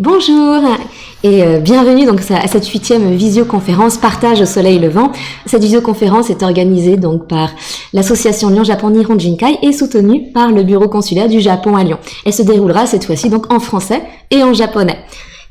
Bonjour et bienvenue donc à cette 8e visioconférence Partage au soleil levant. Cette visioconférence est organisée donc par l'association Lyon-Japon Nihon Jinkai et soutenue par le bureau consulaire du Japon à Lyon. Elle se déroulera cette fois-ci donc en français et en japonais.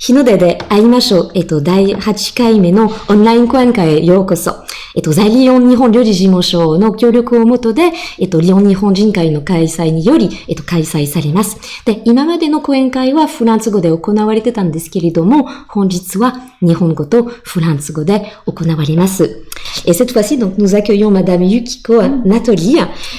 Hinode de aimashou, dai 8回目のオンライン講演会へようこそ。在リオン日本領事事務所の協力をもとで、リオン日本人会の開催により、開催されます。で、今までの講演会はフランス語で行われてたんですけれども、本日は日本語とフランス語で行われます。Et cette fois-ci, donc, nous accueillons Madame Yukiko Natoli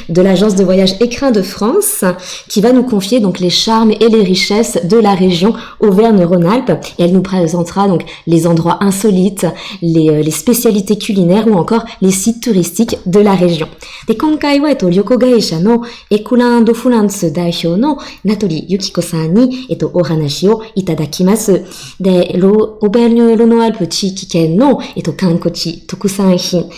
de l'agence de voyage Écrin de France, qui va nous confier donc les charmes et les richesses de la région Auvergne-Rhône-Alpes. Et elle nous présentera donc les endroits insolites, les spécialités culinaires ou encore les sites touristiques de la région. で、今回は旅行会社のエクランドフランス代表の名取由紀子さんにお話をいただきます。で、オーベルニュ・ロノアルプ地域圏の観光地、特産品、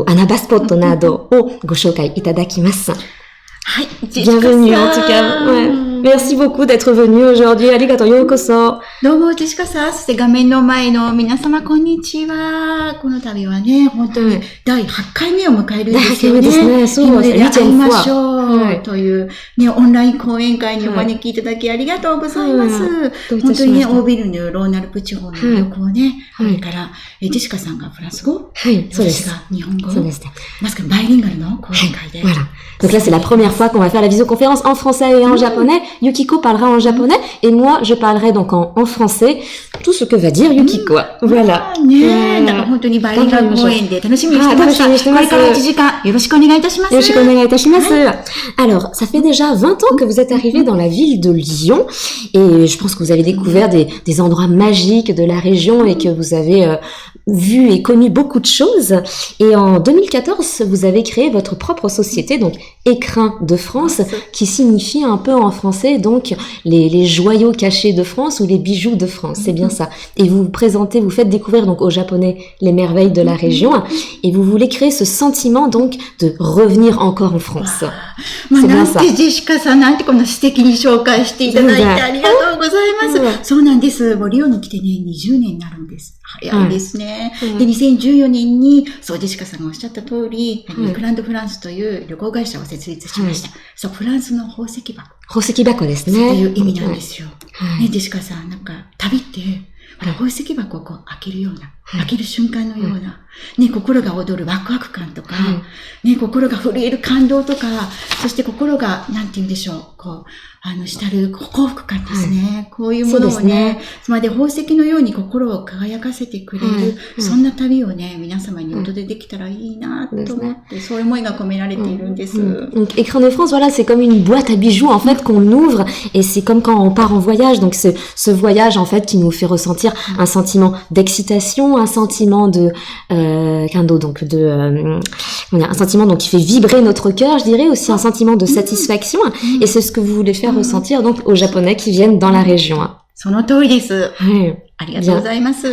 穴場スポットなどをご紹介いただきます。はい、bienvenue en tout cas. Ouais. Merci beaucoup d'être venu aujourd'hui. ありがとうようこそ。どうも、ジェシカさん、そして画面の前の皆様、こんにちは。この度はね、本当に第8回目を迎えるんですよね。第8回目ですね。そうですね。会いましょう。というね、オンライン講演会にお招きいただきありがとうございます。本当にね、オービルヌ・ローナルプ地方の旅行ね、これから、ジェシカさんがフランス語、はい、そうです。私が日本語、そうですね。まさかバイリンガルの講演会で。Voilà. Donc là, c'est la première fois qu'on va faire la visioconférence en français et en japonais. Yukiko parlera en japonais et moi, je parlerai donc en français tout ce que va dire Yukiko. Voilà. ねえ、だから本当にバイリンガル講演で楽しみにしてました。これから1時間よろしくお願いいたします。よろしくお願いいたします。Alors, ça fait déjà 20 ans que vous êtes arrivé dans la ville de Lyon et je pense que vous avez découvert des endroits magiques de la région et que vous avez vu et connu beaucoup de choses. Et en 2014, vous avez créé votre propre société, donc Écrin de France, qui signifie un peu en français donc les joyaux cachés de France ou les bijoux de France, c'est bien ça. Et vous présentez, vous faites découvrir donc aux Japonais les merveilles de la région et vous voulez créer ce sentiment donc de revenir encore en France. C'est bien ça. ジェシカさんなんてこんな素敵に紹介していただいてありがとうございます。そうなんです。もうリオに来てね、20年になるんです。早いですね。で、2014年に、そう、ジェシカさんがおっしゃった通り、エクランドフランスという旅行会社を設立しました。そう、フランスの宝石箱。宝石箱ですね。っていう意味なんですよ。ね、ジェシカさん、なんか、旅って、ほら、宝石箱をこう開けるような、開ける瞬間のような、ね、心が躍るワクワク感とか、ね、心が震える感動とか、そして心が、なんて言うんでしょう、こう、したる幸福感ですね。こういうものをね、つまり宝石のように心を輝かせてくれる、そんな旅をね、皆様にお届けできたらいいなと思って、そういう思いが込められているんです。Donc, Écrin de France, voilà, c'est comme une boîte à bijoux, en fait, qu'on ouvre, et c'est comme quand on part en voyage. Donc, ce voyage, en fait, qui nous fait ressentir un sentiment d'excitation, un sentiment de, donc un sentiment donc qui fait vibrer notre cœur, je dirais, aussi un sentiment de satisfaction, et c'est ce que vous voulez faire ressentir donc aux Japonais qui viennent dans la région. その通りです。ありがとうございます。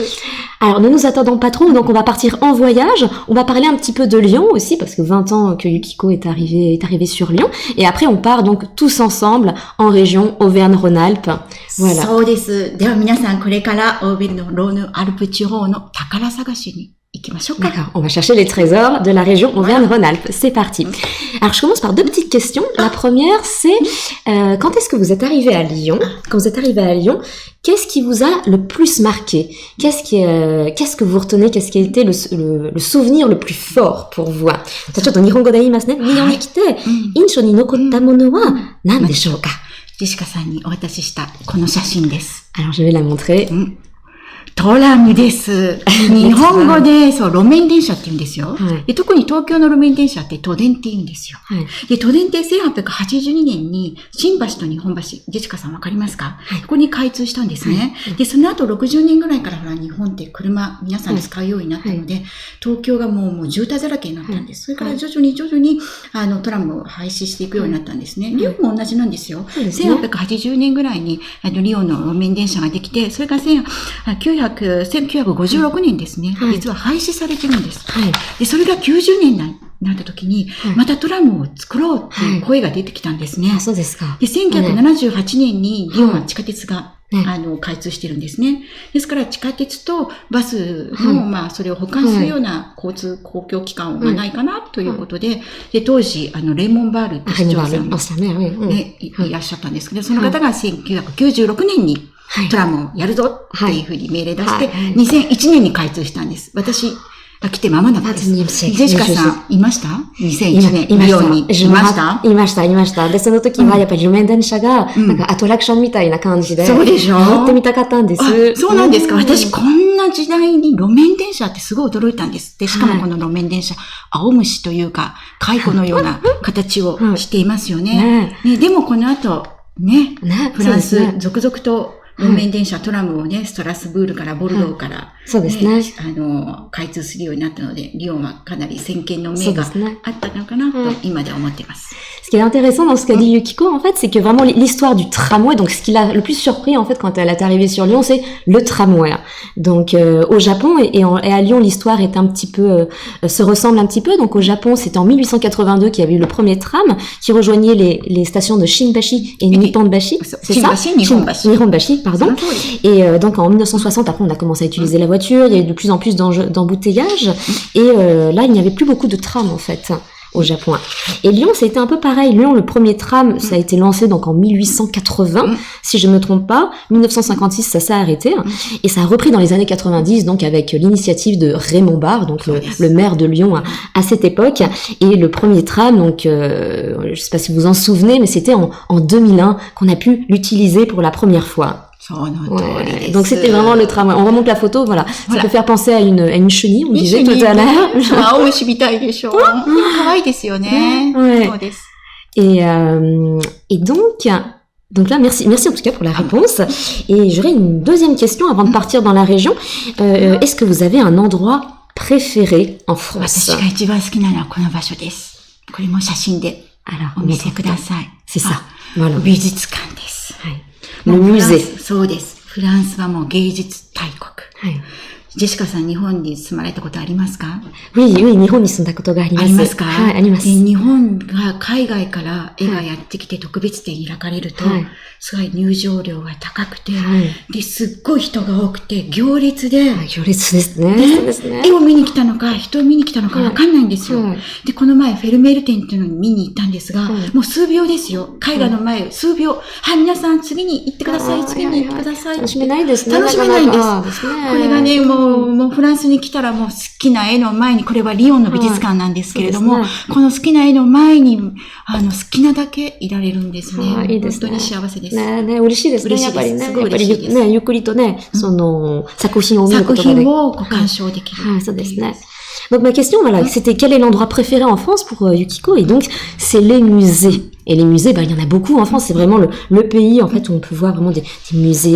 Alors, ne nous attendons pas trop, donc on va partir en voyage. On va parler un petit peu de Lyon aussi, parce que 20 ans que Yukiko est arrivé sur Lyon. Et après, on part donc tous ensemble en région Auvergne-Rhône-Alpes. Voilà. そうです。では皆さん、これからオーベルのローヌアルプ地方の宝探しに行きましょうか。D'accord, on va chercher les trésors de la région Auvergne-Rhône-Alpes. C'est parti. Alors, je commence par deux petites questions. La première, c'est quand est-ce que vous êtes arrivé à Lyon? Quand vous êtes arrivé à Lyon, qu'est-ce qui vous a le plus marqué? Qu'est-ce que vous retenez? Qu'est-ce qui a été le souvenir le plus fort pour vous? じゃあちょっと日本語で言いますね。日本に来て、印象に残ったものは何でしょうか？ジェシカさんにお渡ししたこの写真です。Alors, je vais la montrer. トラムです。日本語で、そう、路面電車って言うんですよ。で特に東京の路面電車って都電って言うんですよ。で都電って1882年に新橋と日本橋、ジェシカさんわかりますか？ここに開通したんですね。で、その後60年ぐらいからほら日本って車皆さん使うようになったので、東京がもう渋滞だらけになったんです。それから徐々にトラムを廃止していくようになったんですね。リオンも同じなんですよ。1880年ぐらいにリオンの路面電車ができて、それから1956年ですね、実は廃止されてるんです。で、それが90年になった時に、またトラムを作ろうっていう声が出てきたんですね。そうですか。で、1978年にリオンは地下鉄が開通してるんですね。ですから地下鉄とバスの、それを補完するような公共機関はないかなということで、で、当時、レーモンバールって市長さんがいらっしゃったんですけど、その方が1996年にトラムをやるぞっていうふうに命令出して、2001年に開通したんです。私が来て間もなくです。ジェシカさん、いました ?2001 年、リオンにいましたいました。で、その時はやっぱり路面電車が、なんかアトラクションみたいな感じで、そうでしょ？乗ってみたかったんです。そうなんですか。私、こんな時代に路面電車ってすごい驚いたんです。で、しかもこの路面電車、青虫というか、蚕のような形をしていますよね。でもこの後、フランス、続々と、路面電車、トラムをね、ストラスブールからボルドーから、そうですね。開通するようになったので、リヨンはかなり先見の明があったのかなと今で思っています。Ce qui est intéressant dans ce qu'a dit Yukiko, en fait, c'est que vraiment l'histoire du tramway, donc ce qui l'a le plus surpris, en fait, quand elle est arrivée sur Lyon, c'est le tramway. Donc, au Japon et à Lyon, l'histoire est un petit peu, se ressemble un petit peu. Donc, au Japon, c'était en 1882 qu'il y avait eu le premier tram qui rejoignait les stations de Shinbashi et Nipponbashi. C'est ça? Nihonbashi, pardon. Et donc, en 1960, après, on a commencé à utiliser la voiture. Il y a eu de plus en plus d'embouteillages. Et là, il n'y avait plus beaucoup de trams, en fait, au Japon. Et Lyon, c'était un peu pareil. Lyon, le premier tram, ça a été lancé donc en 1880, si je me trompe pas. 1956, ça s'est arrêté. Et ça a repris dans les années 90, donc avec l'initiative de Raymond Barre, donc le maire de Lyon à cette époque. Et le premier tram, donc, je sais pas si vous vous en souvenez, mais c'était en 2001 qu'on a pu l'utiliser pour la première fois. Ouais. Donc c'était vraiment le tramway. On remonte la photo, voilà. Ça peut faire penser à une chenille, on disait tout à l'heure. Et donc là, merci en tout cas pour la réponse. Et j'aurais une deuxième question avant de partir dans la région. Est-ce que vous avez un endroit préféré en France? Alors, c'est ça. Voilà. Le musée. そうです。フランスはもう芸術大国。はい。ジェシカさん、日本に住まれたことありますか？ Oui, 日本に住んだことがあります。ありますか？はい、あります。日本が海外から絵がやってきて特別展開かれると、すごい入場料が高くて、で、すっごい人が多くて、行列で、行列ですね。絵を見に来たのか、人を見に来たのかわかんないんですよ。で、この前、フェルメール展っていうのに見に行ったんですが、もう数秒ですよ。絵画の前、数秒。はい、皆さん次に行ってください、次に行ってください。楽しめないですね。楽しめないんです。これがね、もうフランスに来たらもう好きな絵の前に、これはリヨンの美術館なんですけれども、この好きな絵の前に、好きなだけいられるんですね。いいですね。本当に幸せです。ね、嬉しいですね。やっぱりね。すごい嬉しいです。ね、ゆっくりとね、その、作品を見ることができる。作品を鑑賞できる。はい、そうですね。Donc ma question, voilà, c'était quel est l'endroit préféré en France pour Yukiko? Et donc, c'est les musées. Et les musées, il y en a beaucoup en France. C'est vraiment le pays, en fait, où on peut voir vraiment des musées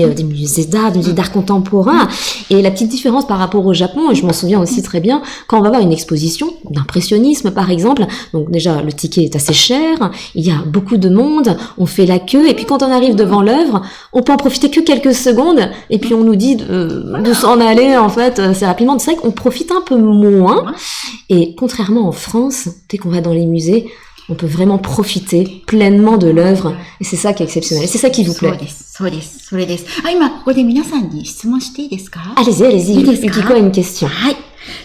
d'art, des musées d'art contemporain. Et la petite différence par rapport au Japon, et je m'en souviens aussi très bien, quand on va voir une exposition d'impressionnisme, par exemple, donc déjà, le ticket est assez cher, il y a beaucoup de monde, on fait la queue, et puis quand on arrive devant l'œuvre, on peut en profiter que quelques secondes, et puis on nous dit de s'en aller, en fait, assez rapidement. C'est vrai qu'on profite un peu moins. Et contrairement en France, dès qu'on va dans les musées, on peut vraiment profiter pleinement de l'œuvre. Et c'est ça qui est exceptionnel. Et c'est ça qui vous plaît. そうです。それです。今ここで皆さんに質問していいですか？ Allez-y. Yukiko a une question. はい。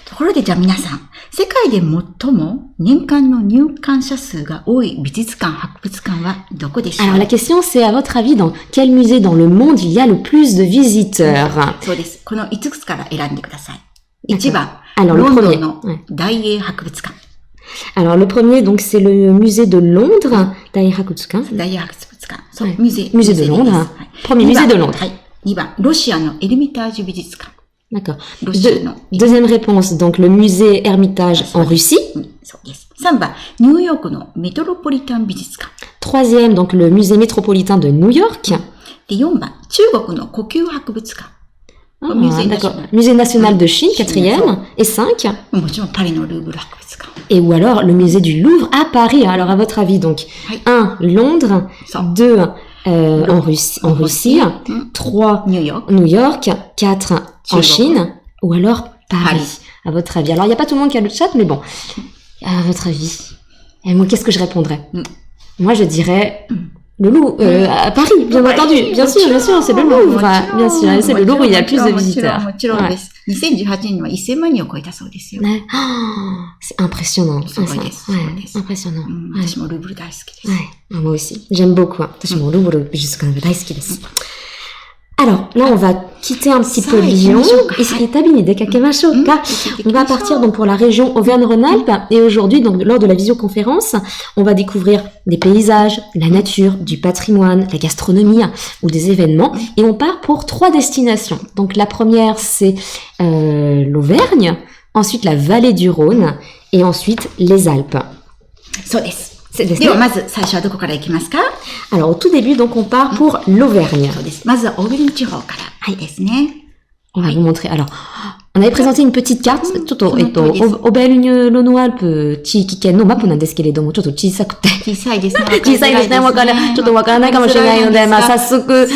ところでじゃあ皆さん、世界で最も年間の入館者数が多い美術館、博物館はどこでしょう？ Alors la question c'est à votre avis dans quel musée dans le monde il y a le plus de visiteurs? そうです。この5つから選んでください。1番、ロンドンの大英博物館。Alors le premier donc c'est le musée de Londres, Dai Hakutsukan. Musée de Londres. Premier musée de Londres. 2番、ロシアのエルミタージュ美術館。D'accord. Deuxième réponse, donc le musée Hermitage en Russie. そうです。3番、ニューヨークのメトロポリタン美術館。Troisième, donc le musée métropolitain de New York. で、4番、中国の故宮博物館。Musée national de Chine, quatrième. Et 5. Et ou alors le musée du Louvre à Paris. Alors à votre avis, donc 1, Londres, 2, en Russie, 3, New York, 4, en Chine, ou alors Paris. À votre avis. Alors il n'y a pas tout le monde qui a le chat, mais bon. À votre avis. Et moi, qu'est-ce que je répondrais? Moi, je dirais Le Louvre, à Paris, bien entendu. Bien sûr, c'est le Louvre. Bien sûr, c'est le Louvre où il y a plus de visiteurs. Ouais. 2018年には1000万人を超えたそうですよ。ね、c'est impressionnant. すごいです。Ouais, impressionnant. 私もルーブル大好きです。Ouais, moi aussi. J'aime beaucoup. 私もルーブル美術館が大好きです。Alors, là, on va quitter un petit peu Lyon. On va partir donc pour la région Auvergne-Rhône-Alpes. Et aujourd'hui, donc, lors de la visioconférence, on va découvrir des paysages, la nature, du patrimoine, la gastronomie ou des événements. Et on part pour 3 destinations. Donc, la première, c'est l'Auvergne. Ensuite, la vallée du Rhône. Et ensuite, les Alpes. そうです。ではまず最初はどこから行きますか？ Alors au tout début, donc on part pour l'Auvergne. そうです。まずはオーベルン地方からですね。On va vous montrer. Alors, on avait présenté une petite carte. ちょっと、オベルニュロノアルプ地域圏のマップなんですけれども、ちょっと小さくて。小さいですね。小さいですね。ちょっとわからないかもしれないので、まあ早速、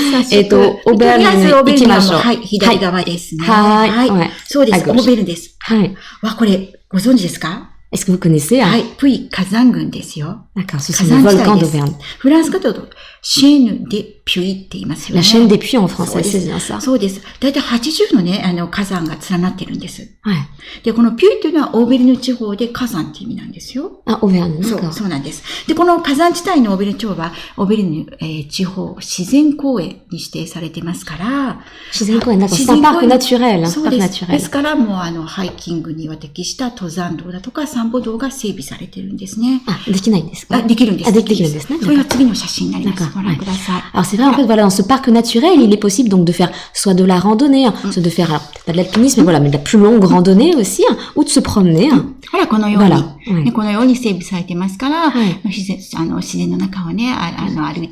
オベルニュ行きましょう。はい、左側ですね。はい。そうです。オーベルンです。はい。わ、これ、ご存知ですか？Est-ce que vous connaissez? はい、プイ火山群ですよ。D'accord, ce sont les volcans d'Auvergne. フランス語だと、シェーヌ・デ・ピュイって言いますよね。La chaîne des puits en français, c'est bien ça. そうです。だいたい80のね、火山が連なってるんです。はい。で、このピュイっていうのはオーベルヌ地方で火山っていう意味なんですよ。あ、オーベルヌ。そうなんです。で、この火山地帯のオーベルヌ地方は、オーベルヌ、地方自然公園に指定されてますから、自然公園、なんか、c'est un parc naturel. そうです。ですから、もうハイキングには適した登山道だとか散歩道が整備されてるんですね。あ、できないんですか？できるんです。できるんですね。これが次の写真になります。ご覧ください。Alors c'est vrai, en fait, voilà, dans ce parc naturel, il est possible donc de faire soit de la randonnée, soit de faire, alors, pas de l'alpinisme, mais voilà, mais de la plus longue randonnée aussi, ou de se promener. ほら、このように、このように整備されてますから、自然の中をね、歩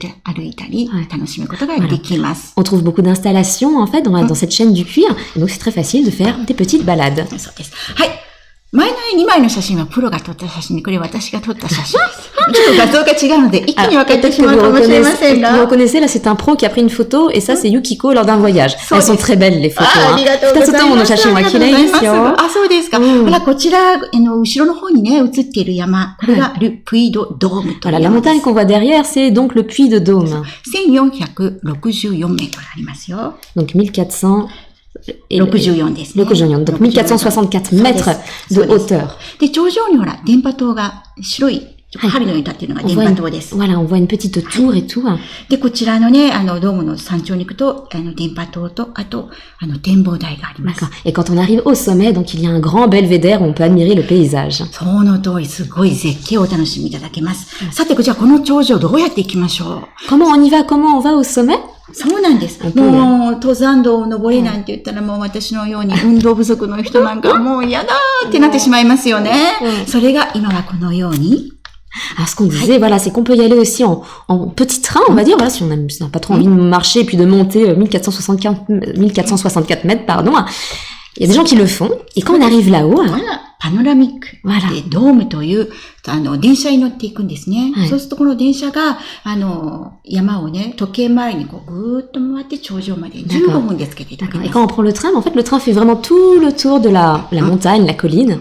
いたり、楽しむことができます。On trouve beaucoup d'installations, en fait, dans cette chaîne du puits, et donc c'est très facile de faire des petites balades. そうです。はい。前の2枚の写真はプロが撮った写真で、これ私が撮った写真です。ちょっと画像が違うので、一気に分かってしまうかもしれませんが。Vous reconnaissez, là, c'est un pro qui a pris une photo, et ça, c'est Yukiko lors d'un voyage. Elles sont très belles, les photos. ありがとうございます。2つともの写真は綺麗ですよ。あ、そうですか。ほら、こちら、後ろの方にね、映っている山。これが、ル・プイド・ドームという。Voilà, la montagne qu'on voit derrière, c'est donc le Puy de Dôme. 1464メートルありますよ。Donc 1400, 64ですね。64, donc 1464 mètres de hauteur. で、頂上にほら、電波塔が白い、針のように立っているのが電波塔です。Voilà, on voit une petite tour et tout. で、こちらのね、ドームの山頂に行くと、電波塔と、あと、展望台があります。D'accord. Et quand on arrive au sommet, donc il y a un grand belvédère où on peut admirer le paysage. その通り、すごい絶景をお楽しみいただけます。さて、じゃあこの頂上どうやって行きましょう？ Comment on y va? Comment on va au sommet? そうなんです。もう、登山道を登れなんて言ったらもう私のように運動不足の人なんかもう嫌だーってなってしまいますよね。それが今はこのように。Alors, ce qu'on disait, voilà, c'est qu'on peut y aller aussi en petit train, on va dire, voilà, si on n'a pas trop envie de marcher et puis de monter 1464 mètres, pardon. Il y a des gens qui le font. Et quand on arrive là-haut, パノラミックでドームという、電車に乗っていくんですね。そうするとこの電車が、山をね、時計回りにこうぐーっと回って頂上まで15分でつけていただきます。Et quand on prend le train, en fait, le train fait vraiment tout le tour de la montagne, la colline.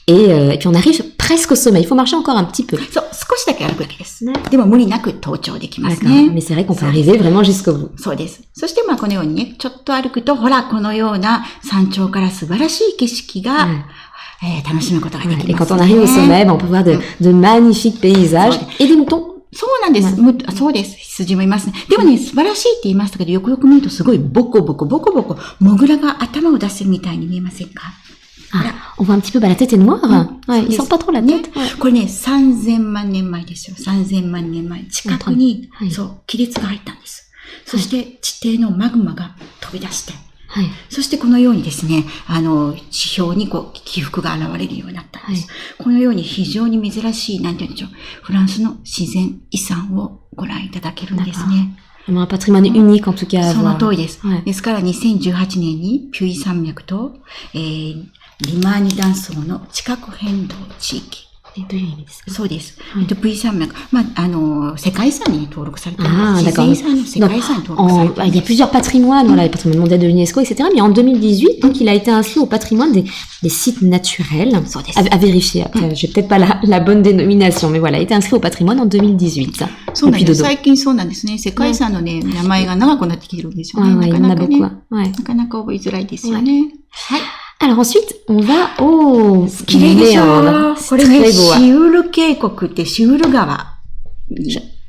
Et puis on arrive presque au sommet. Il faut marcher encore un petit peu. そう、少しだけ歩くわけです。でも無理なく登頂できますね。Mais c'est vrai qu'on peut arriver vraiment jusqu'au bout. そうです。そしてこのようにね、ちょっと歩くと、ほら、このような山頂から素晴らしい景色が、楽しむことができますね。Et quand on arrive au sommet, on peut voir de magnifiques paysages et des moutons. そうなんです。そうです。羊もいますね。でもね、素晴らしいって言いましたけど、よくよく見るとすごいボコボコ、モグラが頭を出してるみたいに見えませんか？ On voit un petit peu, la tête est noire. Ouais, ils sortent pas trop la tête. これね、3000万年前ですよ。3000万年前。近くに、そう、亀裂が入ったんです。そして、地底のマグマが飛び出して、そしてこのようにですね、地表にこう、起伏が現れるようになったんです。このように非常に珍しい、なんて言うんでしょう、フランスの自然遺産をご覧いただけるんですね。Un patrimoine unique en tout cas. その通りです。ですから2018年にピュイ山脈と、リマーニ断層の地殻変動地域どういう意味ですか？そうです。V 山脈。世界遺産に登録されていああ、ます。d'accord. 世界遺産に登録されています。Il y a plusieurs patrimoines, voilà, les patrimoines mondiaux de l'UNESCO, etc. Mais en 2018, donc, il a été inscrit au patrimoine des sites naturels. À vérifier après. J'ai peut-être pas la bonne dénomination, mais voilà, il a été inscrit au patrimoine en 2018. そうなんです。最近そうなんですね。世界遺産のね、名前が長くなってきてるんですよね。なかなかね。なかなか覚えづらいですよね。はい。Alors ensuite, on va au 綺麗でしょ。これね、シウル渓谷ってシウル川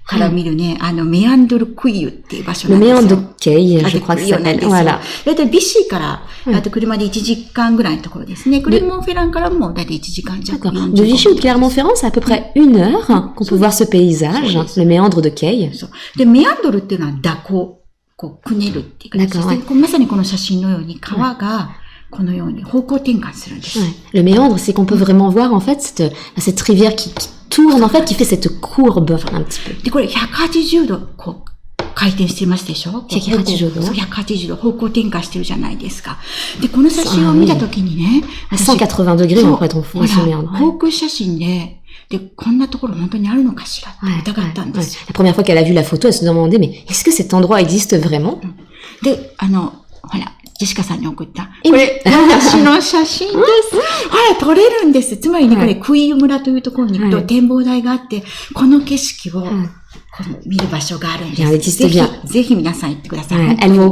から見るね、メアンドルクイユっていう場所なんですよ。メアンドルケイ、je crois que ça s'appelle. Voilà. だいたいビッシーから、あと車で1時間ぐらいのところですね。クレルモンフェランからもだいたい1時間弱。D'accord. De Vichy ou de Clermont-Ferrand, c'est à peu près 1 heure qu'on peut voir ce paysage, le méandre de Keil. で、メアンドルっていうのは蛇行、こう、くねるっていう形です。まさにこの写真のように川が、このように方向転換するんです。Le méandre, c'est qu'on peut vraiment voir en fait cette rivière qui tourne en fait, qui fait cette courbe un petit peu. でこれ180度こう回転してますでしょ？180度。そう180度方向転換してるじゃないですか。でこの写真を見たときにね、180 degrés en fait on voit ce méandre. 航空写真でこんなところ本当にあるのかしらって疑ったんですよ。La première fois qu'elle a vu la photo, elle se demandait mais est-ce que cet endroit existe vraiment? でほら。ジェシカさんに送った。これ、私の写真です。ほら、撮れるんです。つまりね、これ、クイユ村というところに行くと展望台があって、この景色を、見る場所があるんです。ぜひ皆さん行ってください。Elle vous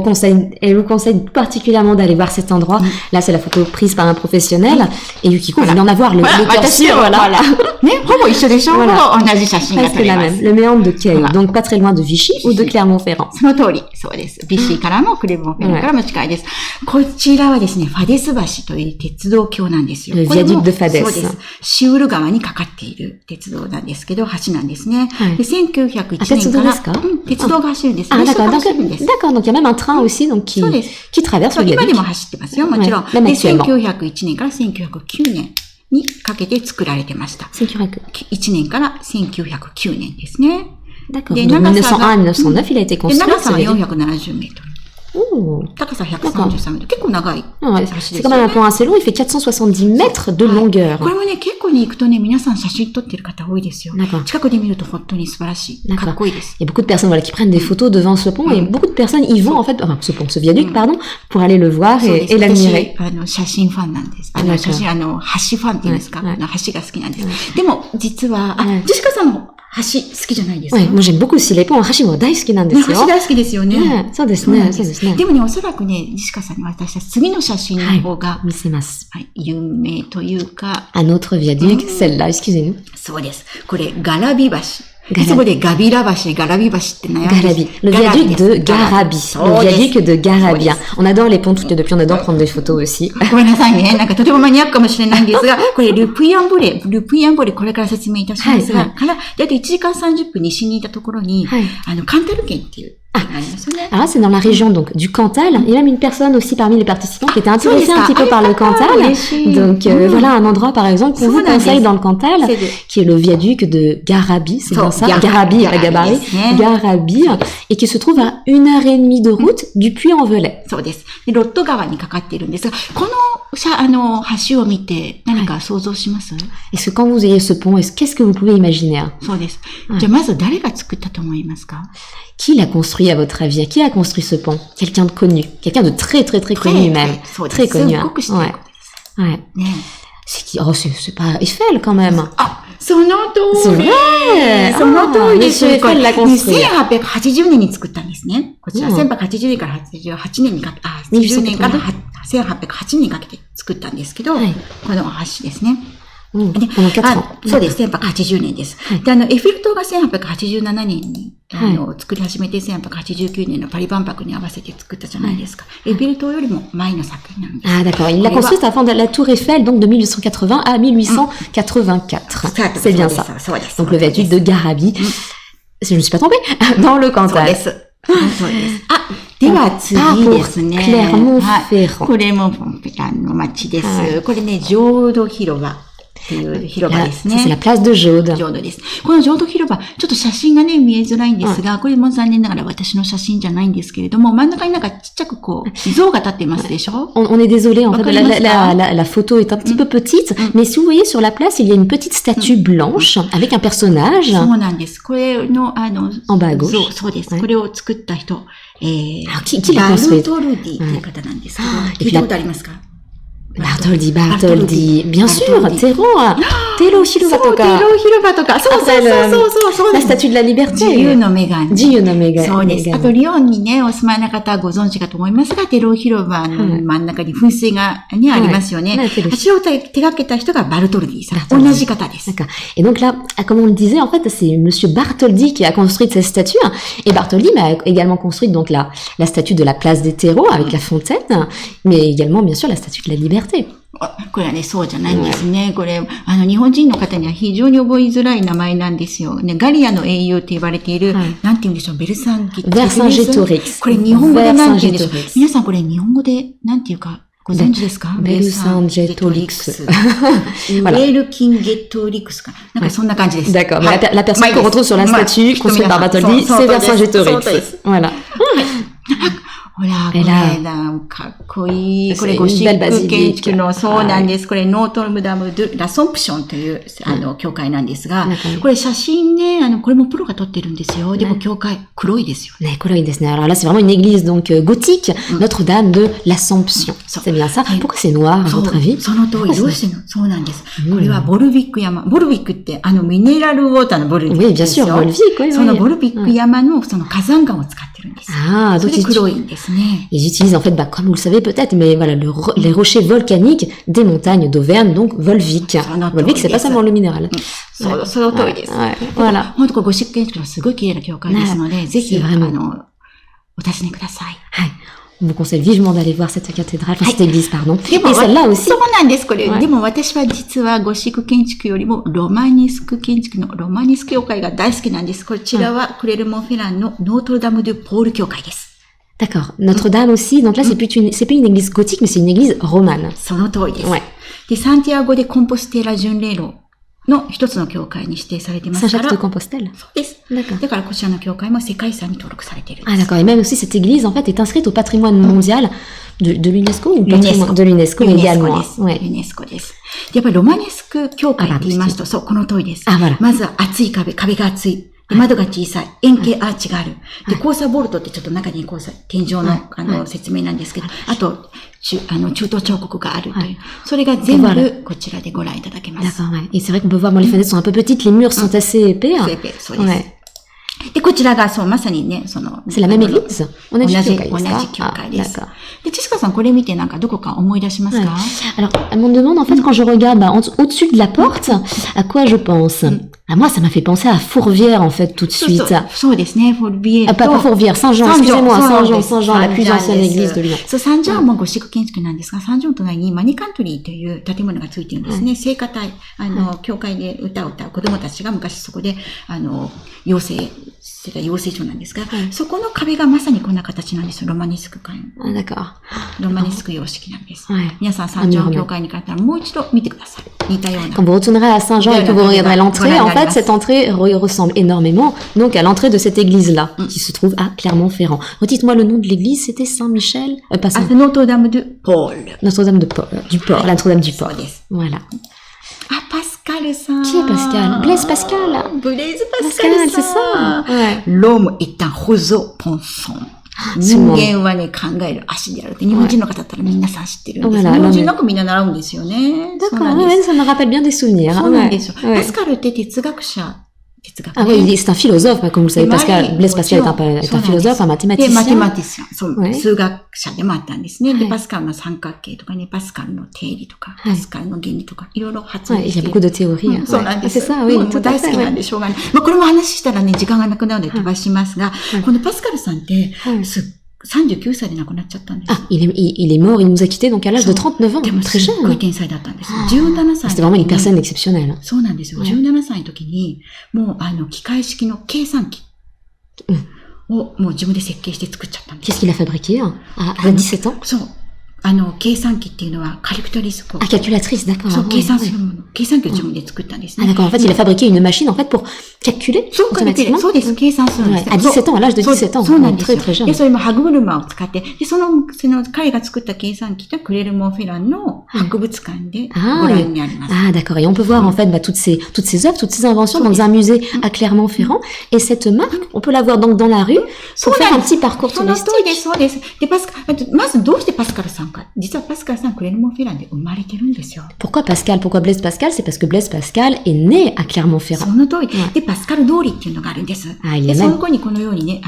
conseille particulièrement d'aller voir cet endroit. Là, c'est la photo prise par un professionnel. Et Yukiko voulait en avoir le cœur sûr, voilà. ね、ほぼ一緒でしょ？ほぼ同じ写真が撮れます。Le méandre de Keil, donc pas très loin de Vichy ou de Clermont-Ferrand. その通り、そうです。ビシーからもクレルモンフェランからも近いです。こちらはですね、ファデス橋という鉄道橋なんですよ。Le viaduc de Fades. そうです。シウル川にかかっている鉄道なんですけど、橋なんですね。で、1901年から、鉄道が走るんです。Ah, d'accord. D'accord. Donc, il y a même un train aussi, donc, qui traverse le viaduc. 今でも走ってますよ、もちろん。で、1901年から1909年にかけて作られてました。1901年から1909年ですね。D'accord. De 1901 à 1909, il a été construit. 長さは470メートル。高さ133メートル。結構長い。C'est quand même un pont assez long. Il fait 470 mètres de longueur. これもね、結構に行くとね、皆さん写真撮ってる方多いですよ。近くで見ると本当に素晴らしい。かっこいいです。Il y a beaucoup de personnes, voilà, qui prennent des photos devant ce pont et beaucoup de personnes y vont, en fait, enfin, ce viaduc, pardon, pour aller le voir et l'admirer. 写真ファンなんです。橋ファンって言うんですか？橋が好きなんです。でも、実は、ジェシカさんも、橋好きじゃないですか？はい、もう僕beaucoup aussi les ponts。橋も大好きなんですよ。橋大好きですよね。そうですね。そうですね。でもね、おそらくね、ジェシカさんに渡した次の写真の方が、見せます。はい、有名というか。Un autre viaduc, celle-là, excusez-nous. そうです。これ、ガラビ橋。そこでガビラ橋、ガラビ橋って悩んで。Garabi. Le viaduc de Garabi. Le viaduc de Garabi. On adore les ponts toutes les deux, puis on adore prendre des photos aussi. ごめんなさいね。なんかとてもマニアックかもしれないんですが、これルプイアンボレこれから説明いたしますが、から、だいたい1時間30分西にいたところに、カンタル県っていう、alors là, c'est dans la région donc du Cantal. Il y a même une personne aussi parmi les participants qui était intéressée un petit peu par le Cantal. Donc voilà un endroit par exemple qu'on vous conseille dans le Cantal, qui est le viaduc de Garabi, c'est bien ça, Garabi, Garabi, et qui se trouve à 1h30 de route du Puy-en-Velay. そうです。で、ロット川にかかっているんですが、この橋を見て何か想像します？ Est-ce que quand vous voyez ce pont, qu'est-ce que vous pouvez imaginer? そうです。じゃあまず誰が作ったと思いますか？Qui l'a construit à votre avis? Qui a construit ce pont? Quelqu'un de connu. Quelqu'un de très très très connu même. Très connu. Ouais. Ouais. C'est qui? Oh, c'est pas Eiffel quand même. Ah, その通り。その通りです。Eiffel l'a construit. 1880年に作ったんですね。こちら1880年から88年にかけ、80年から1808年にかけて作ったんですけど、この橋ですね。そうです。1880年です。で、エッフェル塔が1887年に、作り始めて、1889年のパリ万博に合わせて作ったじゃないですか。エッフェル塔よりも前の作品なんです。Ah, d'accord. Il l'a construite avant la tour Eiffel, donc de 1880 à 1884. C'est bien ça. Donc le viaduc de Garabi. Je ne me suis pas trompée. Dans le Cantal. では次ですね。クレルモンフェラン。クレルモンフェランの街です。これね、浄土広場。っていう広場ですね。c'est la place de Jaude. 浄土です。この浄土広場、ちょっと写真がね、見えづらいんですが、これも残念ながら私の写真じゃないんですけれども、真ん中になんかちっちゃくこう、像が立っていますでしょ？ On est désolé, en fait, la photo est un petit peu petite, mais si vous voyez sur la place, il y a une petite statue blanche avec un personnage. そうなんです。これの、en bas à gauche. そうです。これを作った人、quiバルトルディという方なんですけど、聞いたことありますか？Bartholdi, bien sûr, Tero広場とか。テロ広場とか。そう。La statue de la liberté. 自由の女神。自由の女神。そうです。あと、リヨンにね、お住まいな方はご存知かと思いますが、テロ広場の真ん中に噴水がね、ありますよね。あちらを手掛けた人がバルトルディさん。同じ方です。D'accord. Et donc là, comme on le disait, en fait, c'est Monsieur Bartholdi qui a construit cette statue. Et Bartholdi a également construit donc la statue de la place des terreaux avec la fontaine, mais également, bien sûr, la statue de la liberté.これはね、そうじゃないんですね。これ、日本人の方には非常に覚えづらい名前なんですよ。ね、ガリアの英雄って言われている、なんて言うんでしょう、ベルサンゲトリクス。これ日本語でなんて言うんでしょう。皆さんこれ日本語でなんていうかご存知ですか？ベルサンゲトリクス。ウェールキンゲトリクスか。なんかそんな感じです。D'accord. La personne qu'on retrouve sur la statue construite par Bartholdi, c'est Vercingétorix. Voilà. ほら、これなんかっこいい。これゴシック建築の、そうなんです。これノートルダム・ドゥ・ラソンプションという、教会なんですが、これ写真ね、これもプロが撮ってるんですよ。でも教会、黒いですよね。黒いですね。Alors là, c'est vraiment une église, donc, gothique, Notre-Dame de l'Assomption. C'est bien ça? Pourquoi c'est noir, à votre avis? その通り、どうしての？そうなんです。これはボルビック山。ボルビックって、ミネラルウォーターのボルビックですよ。Oui, bien sûr, Volvic, そのボルビック山の、その火山岩を使ってるんです。Ah, donc, それで黒いんですね。Ils utilisent en fait, comme vous le savez peut-être, mais voilà, les rochers volcaniques des montagnes d'Auvergne, donc Volvic. Volvic, c'est pas seulement le minéral. その通りです。Voilà. 本当これゴシック建築のすごい綺麗な教会ですので、ぜひ、お尋ねください。はい。On vous conseille vivement d'aller voir cette cathédrale, cette église, pardon. Et celle-là aussi. そうなんです、これ。でも私は実はゴシック建築よりもロマニスク建築のロマニスク教会が大好きなんです。こちらはクレルモンフェランのノートルダム・ドゥ・ポール教会です。D'accord. Notre-Dame aussi. Donc là, c'est plus une église gothique, mais c'est une église romane. その通りです。Ouais. で、サンティアゴ・でコンポステーラ巡礼路の一つの教会に指定されていますから。Saint-Jacques-de-Compostelle. そうです。D'accord. だからこちらの教会も世界遺産に登録されているんです。Ah, d'accord. Et même aussi, cette église, en fait, est inscrite au patrimoine mondial de l'UNESCO ou patrimoine de l'UNESCO également. Ouais. UNESCO です。やっぱりロマネスク教会って言いますと、そう、この通りです。まずは厚い壁が厚い。窓が小さい。円形アーチがある。で、交差ボルトってちょっと中に天井の、説明なんですけど、あと、中東彫刻があるという。それが全部、こちらでご覧いただけます。D'accord, ouais. Et c'est vrai qu'on peut voir, bon, les fenêtres sont un peu petites, les murs sont assez épais. C'est épais, そうです。で、こちらが、そう、まさにね、C'est la même église? 同じ教会です。で、チスカさん、これ見てなんかどこか思い出しますか？ Alors, elle me demande, en fait, quand je regarde, au-dessus de la porte, à quoi je pense? Moi, ça m'a fait penser à Fourvière, en fait, tout de suite. そうですね、Fourvière. Pas Fourvière, Saint-Jean, excusez-moi, Saint-Jean, la plus ancienne église de Lyon. そう、サンジョンはもうゴシック建築なんですが、サンジョンの隣にマニカントリーという建物がついてるんですね。聖歌隊、教会で歌を歌う子供たちが昔そこで、養成所なんですが、そこの壁がまさにこんな形なんですよ、ロマネスク会。ロマネスク様式なんです。皆さん、サンジョン教会に帰ったらもう一度見てください。似たような。Quand vous retournerez à Saint-Jean et que vous regarderez l'entrée, en fait, cette entrée ressemble énormément, donc, à l'entrée de cette église-là, qui se trouve à Clermont-Ferrand. Redites-moi le nom de l'église, c'était Saint-Michel? Pas Saint. Notre-Dame de Paul. Notre-Dame du Port, la Notre-Dame du Port. Voilà. Ah, Pascalさん。Qui est Pascal? Blaise Pascal. Blaise Pascal, c'est ça. Ouais. L'homme est un roseau pensant. 人間はね、考える足であるって。日本人の方だったら皆さん知ってるんです。日本人なんかみんな習うんですよね。D'accord, ça me rappelle bien des souvenirs. そうなんですよ。パスカルって哲学者。Ah oui, c'est un philosophe, comme vous le savez, Blaise Pascal est un philosophe, un mathématicien. で、マテマティシャン、そう、数学者でもあったんですね。で、パスカルの三角形とかね、パスカルの定理とか、パスカルの原理とか、いろいろ発明して。Il y a beaucoup de théories. そうなんです。C'est ça, oui. もう大好きなんでしょうがない。まあ、これも話したらね、時間がなくなるので飛ばしますが、このパスカルさんって、39歳で亡くなっちゃったんです。Ah, il est mort, il nous a quittés donc à l'âge de 39 ans. Très jeune. すごい天才だったんです。17歳。C'était vraiment une personne exceptionnelle. そうなんですよ。17歳の時に、もう機械式の計算機をもう自分で設計して作っちゃったんです。Qu'est-ce qu'il a fabriqué à 17 ans? そう。計算機っていうのはカリクトリスコ。Ah, calculatrice, d'accord. そう、計算するもの。計算機を自分で作ったんですね。Ah, d'accord. En fait, il a fabriqué une machine, en fait, pour calculer そう、automatiquement. そうです。計算するんです。À 17 ans, à l'âge de 17 ans. そうなんですよ。 Très, très jeune. で、それも歯車を使って、で、その彼が作った計算機とクレルモン・フェランの博物館でご覧になります。Ah, d'accord. Et on peut voir, en fait, toutes ces œuvres, toutes ces inventions dans un musée à Clermont-Ferrand. Et cette marque, on peut la voir donc dans la rue pour faire un petit parcours touristique. そうです。で、まずどうしてパスカルさんか。実はパスカルさん、クレルモン・フェランで生まれてるんですよ。Pourquoi Pascal? Pourquoi Blaise Pascal? C'est parce que Blaise Pascal est né à Clermont-Ferrand. その通り。で、パスカル通りっていうのがあるんです。で、その子にこのようにね、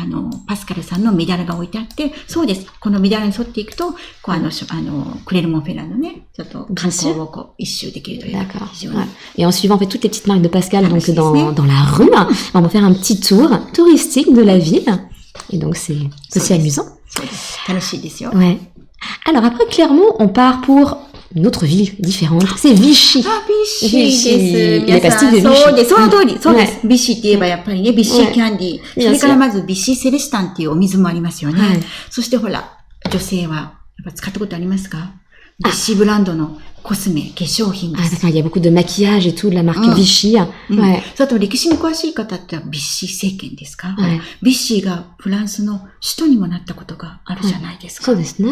パスカルさんのメダルが置いてあって、そうです。このメダルに沿っていくと、こうクレルモン・フェランのね、ちょっと観光をこう一周できるという。D'accord. Ouais. Et en suivant en fait toutes les petites marques de Pascal donc dans la rue, on va faire un petit tour touristique de la ville. Et donc c'est aussi amusant. Ouais. Alors après Clermont, on part pour une autre ville différente. C'est Vichy. Ah, Vichy です。Les pastilles de Vichy. そうです。その通り。そうです。ビシって言えばやっぱりね、ビシキャンディー。それからまずビシセレスタンっていうお水もありますよね。そしてほら、女性はやっぱ使ったことありますか？ビシブランドのコスメ、化粧品です。Ah, d'accord, il y a beaucoup de maquillage et tout de la marque Vichy. Ouais. あと歴史に詳しい方ってビシ政権ですか？ビシがフランスの首都にもなったことがあるじゃないですか。そうですね。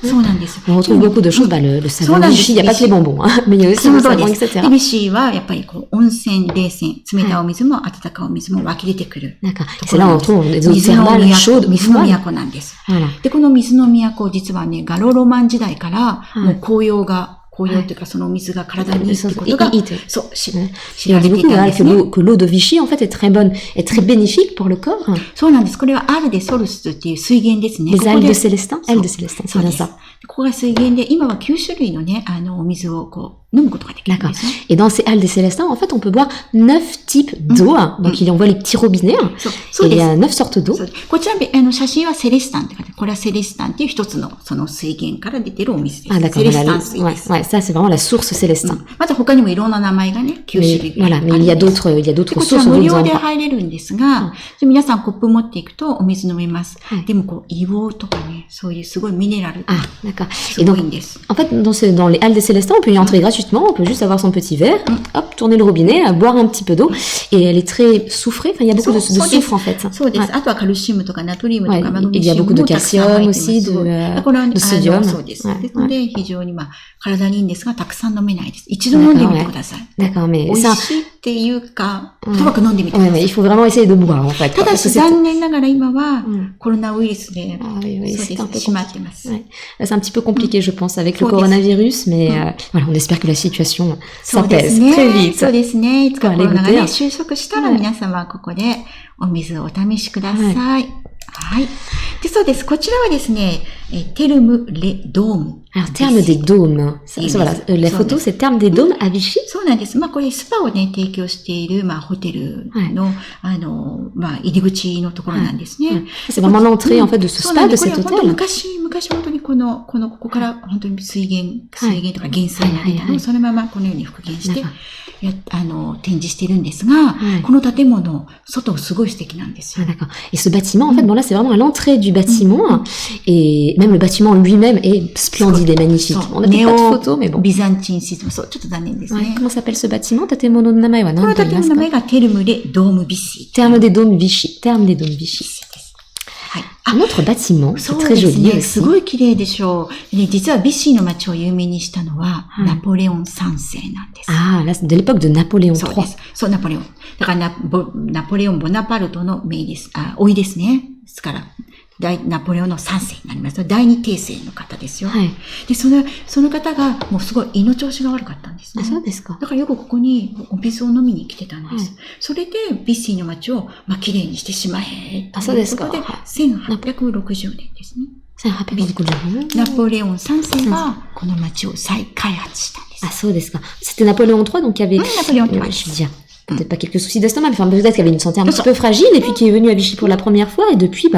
そうなんです。On retrouve beaucoup de choses, le savon Vichy, il n'y a pas que les bonbons, mais il y a aussi le savon, etc. ビシはやっぱりこう温泉、冷泉、冷たいお水も温かいお水も湧き出てくる。D'accord. C'est là où on trouve des eaux thermales chaudes. 水の都なんです。で、この水の都、実はね、ガロロマン時代から、もう紅葉というか、その水が体にいいってことが、そう、知られていたんですね。que l'eau de Vichy, en fait, est très bonne, est très bénéfique pour le corps. そうなんです。これはアルデソルスっていう水源ですね。Les algues de Célestin? Algues de Célestin, c'est bien ça. ここが水源で、今は9種類のね、お水をこう、飲むことができるんですね。Et dans ces algues de Célestin, en fait, on peut boire 9 types d'eau. Donc, on voit les petits robinets. Et il y a 9 sortes d'eau. こちら、写真はセレスタンって書いて、これはセレスタンっていう一つの、その水源から出てるお水です。Ah, d'accord. セレスタン水です。Ouais, ça, c'est vraiment la source Célestin. また他にもいろんな名前がね、9種類ぐらいあるんです。Voilà, mais il y a d'autres こちら無料で入れるんですが、皆さんコップ持っていくとお水飲めます。でもこう、硫黄とかね、そういうすごいミネラル。Ah, d'accord. すごいんです。En fait, dans les halles des Célestins, on peut y entrer gratuitement. On peut juste avoir son petit verre, hop, tourner le robinet, boire un petit peu d'eau. Et elle est très soufrée. Enfin, il y a beaucoup de soufre, en fait. そうです。あとはカルシウムとかナトリウムとかマグネシウムもたくさん入ってます。Il y a beaucoup de calcium aussi, de sodium. そうです。ですので、非常に体にいいんですが、たくさん飲めないです。一度飲んでみてください。D'accord, mais 美味しいっていうか、とにかく飲んでみてください。Il faut vraiment essayer de boire, en fait. ただし、残念ながら今は、コロナウイルスで、そうです。閉まってます。C'est un petit peu compliqué, je pense, avec le coronavirus, mais voilà, on espère que la situation s'apaise très vite. そうですね。いつかコロナがね、収束したら皆様はここでお水をお試しください。はい。で、そうです。こちらはですね、テルム・レ・ドーム。Alors, terme des dômes. Voilà, la photo, c'est terme des dômes à Vichy. そうなんです。これスパをね、提供している、ホテルの、入り口のところなんですね。C'est vraiment l'entrée, en fait, de ce spa, de cet hôtel. 昔本当にここから本当に水源とか原水になったのをそのままこのように復元して、展示しているんですが、この建物、外すごい素敵なんですよ。D'accord. Et ce bâtiment, en fait, bon là, c'est vraiment à l'entrée du bâtiment, et même le bâtiment lui-même est splendide et magnifique. On n'a pas de photos, mais bon. ビザンチンシステム、そう、ちょっと残念ですね。Comment s'appelle ce bâtiment? 建物の名前は何と言いますか？この建物の名前がテルムレ・ドーム・ビシ。Terme des dômes Vichy. Terme des dômes Vichy. Un autre bâtiment, c'est très joli aussi. すごい綺麗でしょう。実はビシの街を有名にしたのは、ナポレオン3世なんです。Ah, là, c'est de l'époque de Napoléon III. そうです。そう、ナポレオン。だからナポレオン・ボナパルトの姪です。甥ですね。ですから、ナポレオンの3世になります。第二帝政の方ですよ。はい。で、その方が、もうすごい胃の調子が悪かったんですね。あ、そうですか。だからよくここにお水を飲みに来てたんです。はい、それで、ビッシーの街を、綺麗にしてしまえ。あ、そうですか。ということで、1860年ですね。1860年。ナポレオン3世が、この街を再開発したんです。あ、そうですか。C'était Napoléon III, donc il y avait... Napoléon III. Je veux dire, peut-être pas quelques soucis d'estomac, mais enfin peut-être qu'il avait une santé un petit peu fragile et puis qui est venu à Vichy pour la première fois et depuis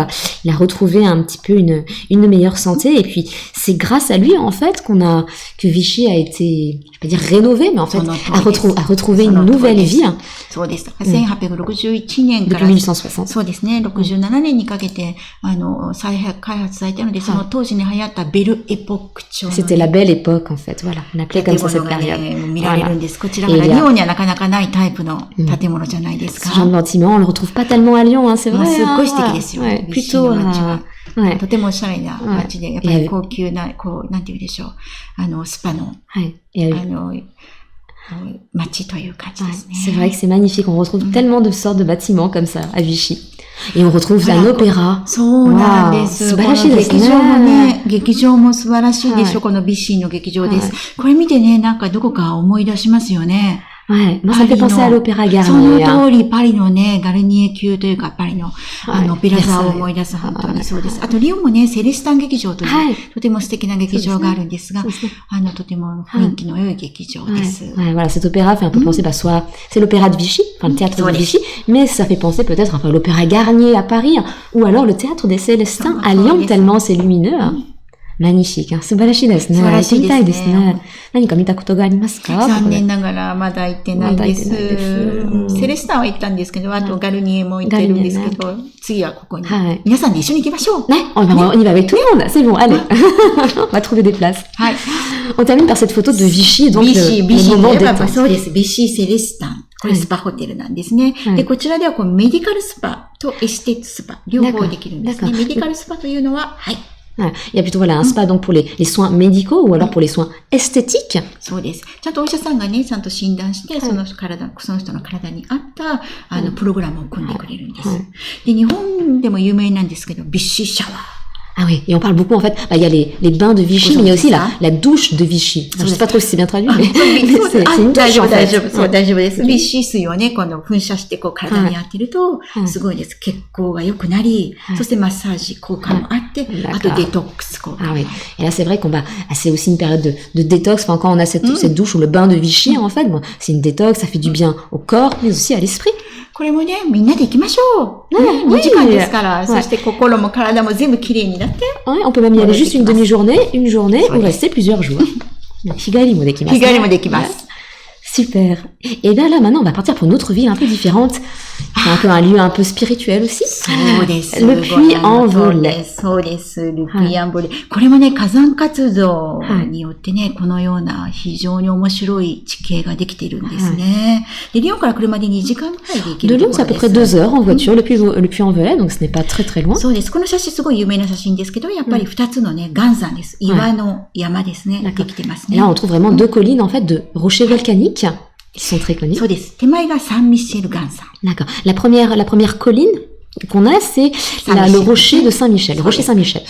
il a retrouvé un petit peu une meilleure santé et puis c'est grâce à lui en fait que Vichy a été, je vais pas dire rénové, mais en fait a retrouvé une nouvelle vie. そうです。1861年から、Depuis 1860. そうですね、67年にかけて、再開発されたので、その当時に流行ったベルエポック調の、C'était la belle époque en fait, voilà. On appelait comme ça cette période. 見られるんです。こちらからリオンにはなかなかないタイプの建物じゃないですか。Ce genre de bâtiment, on le retrouve pas tellement à Lyon, hein, c'est vrai. すっごい素敵ですよ。plutôt, とてもおしゃれな街で、やっぱり高級な、こう、なんて言うでしょう。スパの、街という感じですね。C'est vrai que c'est magnifique. On retrouve tellement de sortes de bâtiments comme ça à Vichy. Et on retrouve un opéra. そうなんです。素晴らしいですね。劇場もね、劇場も素晴らしいでしょ。このビシーの劇場です。これ見てね、なんかどこか思い出しますよね。Ouais, moi ça me fait penser à l'opéra Garnier. その通り、パリのね、ガルニエ宮というか、パリの、オペラ座を思い出す、本当にそうです。あと、リオンもね、セレスタン劇場という、とても素敵な劇場があるんですが、とても雰囲気の良い劇場です。Ouais, voilà, cet opéra fait un peu penser, soit, c'est l'opéra de Vichy, enfin, le théâtre de Vichy, mais ça fait penser peut-être, enfin, l'opéra Garnier à Paris, ou alors le théâtre des Célestins à Lyon, tellement c'est lumineux. Magnifique, 素晴らしいですね。素晴らしいですね。行ってみたいですね。何か見たことがありますか？残念ながらまだ行ってないです。セレスタンは行ったんですけど、あとガルニエも行ってるんですけど、次はここに。皆さんで一緒に行きましょう。ね、on y va avec tout le monde. C'est bon, allez. On va trouver des places. On termine par cette photo de Vichy, donc le moment détente. そうです。ビシーセレスタン。これスパホテルなんですね。で、こちらではメディカルスパとエステスパ、両方できるんですね。メディカルスパというのは、Il y a plutôt voilà un spa donc pour les soins médicaux ou alors pour les soins esthétiques. そうです。ちゃんとお医者さんがね、ちゃんと診断して、その人の体に合ったプログラムを組んでくれるんです。で、日本でも有名なんですけど、ビシーシャワー。Ah oui, et on parle beaucoup en fait, il y a les bains de Vichy, mais il y a aussi la douche de Vichy. Je sais pas trop si c'est bien traduit, mais c'est une douche en fait. 大丈夫です。ビシー水をね、この噴射してこう体に当てると、すごいです。血行が良くなり、そしてマッサージ効果もあって、あとデトックス効果。Ah oui. Et là c'est vrai c'est aussi une période de détox, enfin quand on a cette douche ou le bain de Vichy en fait, c'est une détox, ça fait du bien au corps, mais aussi à l'esprit. これもね、みんなで行きましょう。ね、2時間ですから、そして心も体も全部きれいになって。Ouais, on peut même y aller juste une demi-journée, une journée, ou rester plusieurs jours. 日帰りもできます。日帰りもできます。Super. Et là, maintenant, on va partir pour une autre ville un peu différente. C'est un lieu un peu spirituel aussi. Le Puy-en-Velay. そうです。ルピアンボレ。これもね、火山活動によってね、このような非常に面白い地形ができているんですね。で、リヨンから車で2時間くらいで行けるところです。De Lyon, c'est à peu près 2 heures en voiture, le Puy-en-Velay, donc ce n'est pas très très loin. そうです。この写真すごい有名な写真ですけど、やっぱり2つのね、岩山です。岩の山ですね。できてますね。Là, on trouve vraiment 2 collines, en fait, de rochers volcaniques. Qui sont très connus. そうです。手前がサンミシェル岩山。D'accord. La première colline qu'on a, c'est le rocher de Saint-Michel, le rocher Saint-Michel.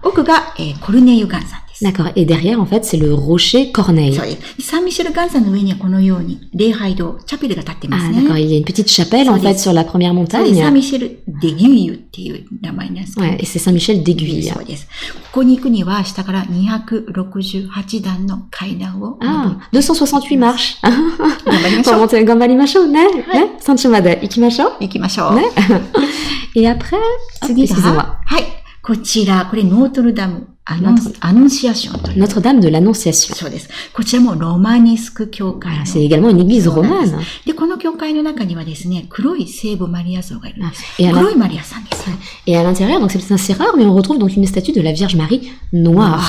奥がコルネイユ岩山です。D'accord. Et derrière, en fait, c'est le rocher Corneille. そうです。サンミシェル岩山の上にはこのように礼拝堂、チャペルが立ってますね。Ah, d'accord. Il y a une petite chapelle, en fait, sur la première montagne. サンミシェル・デギュイユっていう名前なんですけど。Ouais, et c'est Saint-Michel d'Aiguille. そうです。ここに行くには、下から268段の階段を。Ah, 268 marches. 頑張りましょうね。ね。山頂まで行きましょう。行きましょう。ね。Et après, 次が、はい。こちら、これノートルダム。アノンシアションという。Notre-Dame de l'Annonciation. そうです。こちらもロマニスク教会。C'est également une église romane. で、この教会の中にはですね、黒い聖母マリア像がいるんです。黒いマリアさんです。Et à l'intérieur, donc c'est assez rare, mais on retrouve donc une statue de la Vierge Marie noire.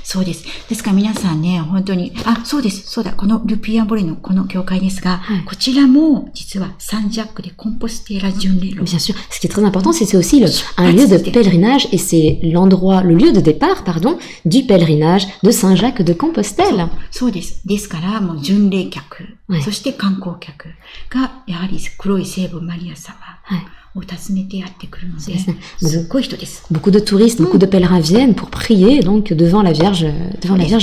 そうです。ですから皆さんね、本当に、そうです。そうだ。このルピアンボレのこの教会ですが、こちらも実はサンジャックでコンポステーラ巡礼路。Bien sûr. Ce qui est très important, c'est aussi un lieu de pèlerinage et c'est le lieu de départ, du pèlerinage de Saint-Jacques de Compostelle. そうです。ですから、もう巡礼客、そして観光客が、やはり黒い聖母マリア様。を訪ねてやってくるので、すっごい人です。Beaucoup de touristes, beaucoup de pèlerins viennent pour prier donc devant la Vierge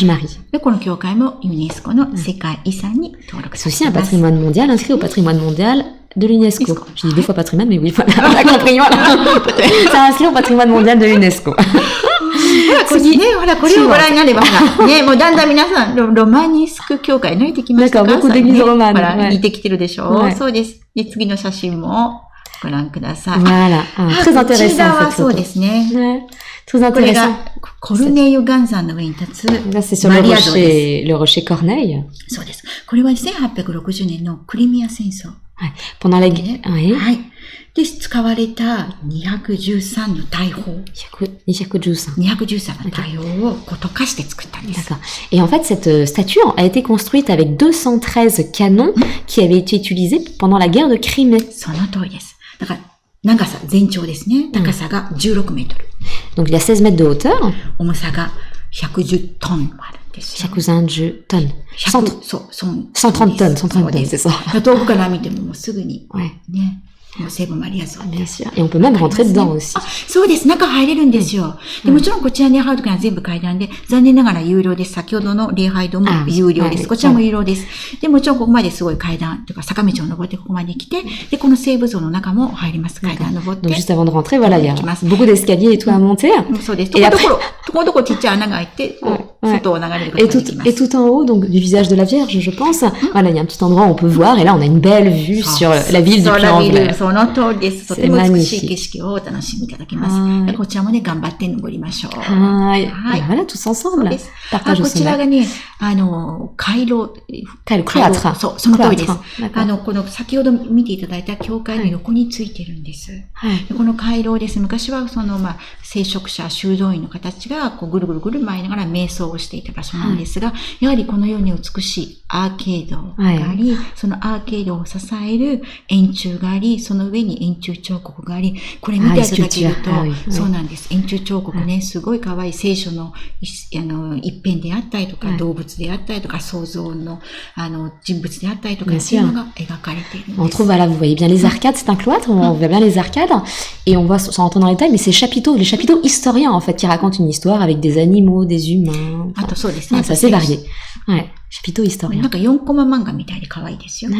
Marie. で、この教会もユネスコの世界遺産に登録されています。C'est aussi un patrimoine mondial inscrit au patrimoine mondial De l'UNESCO. Je dis 2 fois patrimoine, mais oui, voilà, on a compris, voilà. C'est inscrit au patrimoine mondial de l'UNESCO. 次ね、ほら、これをご覧になれば、ほら、ね、もうだんだん皆さん、ロマニスク教会慣れてきましたか？ D'accord, beaucoup d'églises romanes. ほら、似てきてるでしょ？はいそうです。で、次の写真もご覧ください。 Voilà. Très こち intéressant, らは cette そう photo. ですね。 Ouais. Très これ intéressant. がコルネイユ岩山の上に立つ Là, c'est sur マリア像です。le rocher Corneille. そうです。これは1860年のクリミア戦争。Ouais. Pendant la guerre. ね Oui. はい。で、使われた213の大砲。 213. 213の大砲をこう溶かして作ったんです。 D'accord. Et en fait, cette statue a été construite avec 213 canons qui avaient été utilisés pendant la guerre de Crimée. その通りです。だから、長さ、全長ですね。高さが16メートル。 Donc il y a 16 mètres de hauteur. 重さが110トンもあるんですよ。 110 tonnes. 100、そう、130 tonnes, 130 tonnes, c'est ça. 遠くから見てももうすぐに、 Ouais, ね、もう聖母マリア像。 bien sûr. Et on peut même rentrer dedans aussi. あ、そうです。中入れるんですよ。でもちろんこちらに入るときは全部階段で、残念ながら有料です。先ほどの礼拝堂も有料です。こちらも有料です。で、もちろんここまですごい階段というか坂道を登ってここまで来て、で、この聖母像の中も入ります。階段登って。 Donc juste avant de rentrer, voilà, il y a beaucoup d'escaliers et tout à monter. そうです。 Et ところどころちっちゃい穴が開いて、こう、外を流れることができます。 Et tout en haut, donc du visage de la Vierge, je pense. Voilà, il y a un petit endroit où on peut voir. Et là, on a une belle vue sur la ville du Puy-en-Velay. その通りです。とても美しい景色をお楽しみいただけます。こちらもね、頑張って登りましょう。はい。Voilà, tous ensemble. こちらがね、回廊。そう、その通りです。この先ほど見ていただいた教会の横についてるんです。この回廊です。昔は聖職者、修道院の方たちがこうぐるぐるぐる回りながら瞑想をしていた場所なんですが、やはりこのように美しいアーケードがあり、そのアーケードを支える円柱があり、その上に円柱彫刻があり、これ見ていただけると、そうなんです。円柱彫刻ね、すごい可愛い聖書の一辺であったりとか、動物であったりとか、創造の人物であったりとか、そういうのが描かれているんです。On trouve, voilà, vous voyez bien les arcades, c'est un cloître, on voit bien les arcades, et on voit, sans rentrer dans les détails, mais c'est les chapiteaux historiens, en fait, qui racontent une histoire avec des animaux, des humains. C'est assez varié. Ouais, chapiteaux historiens. なんか4コマ漫画みたいで可愛いですよ。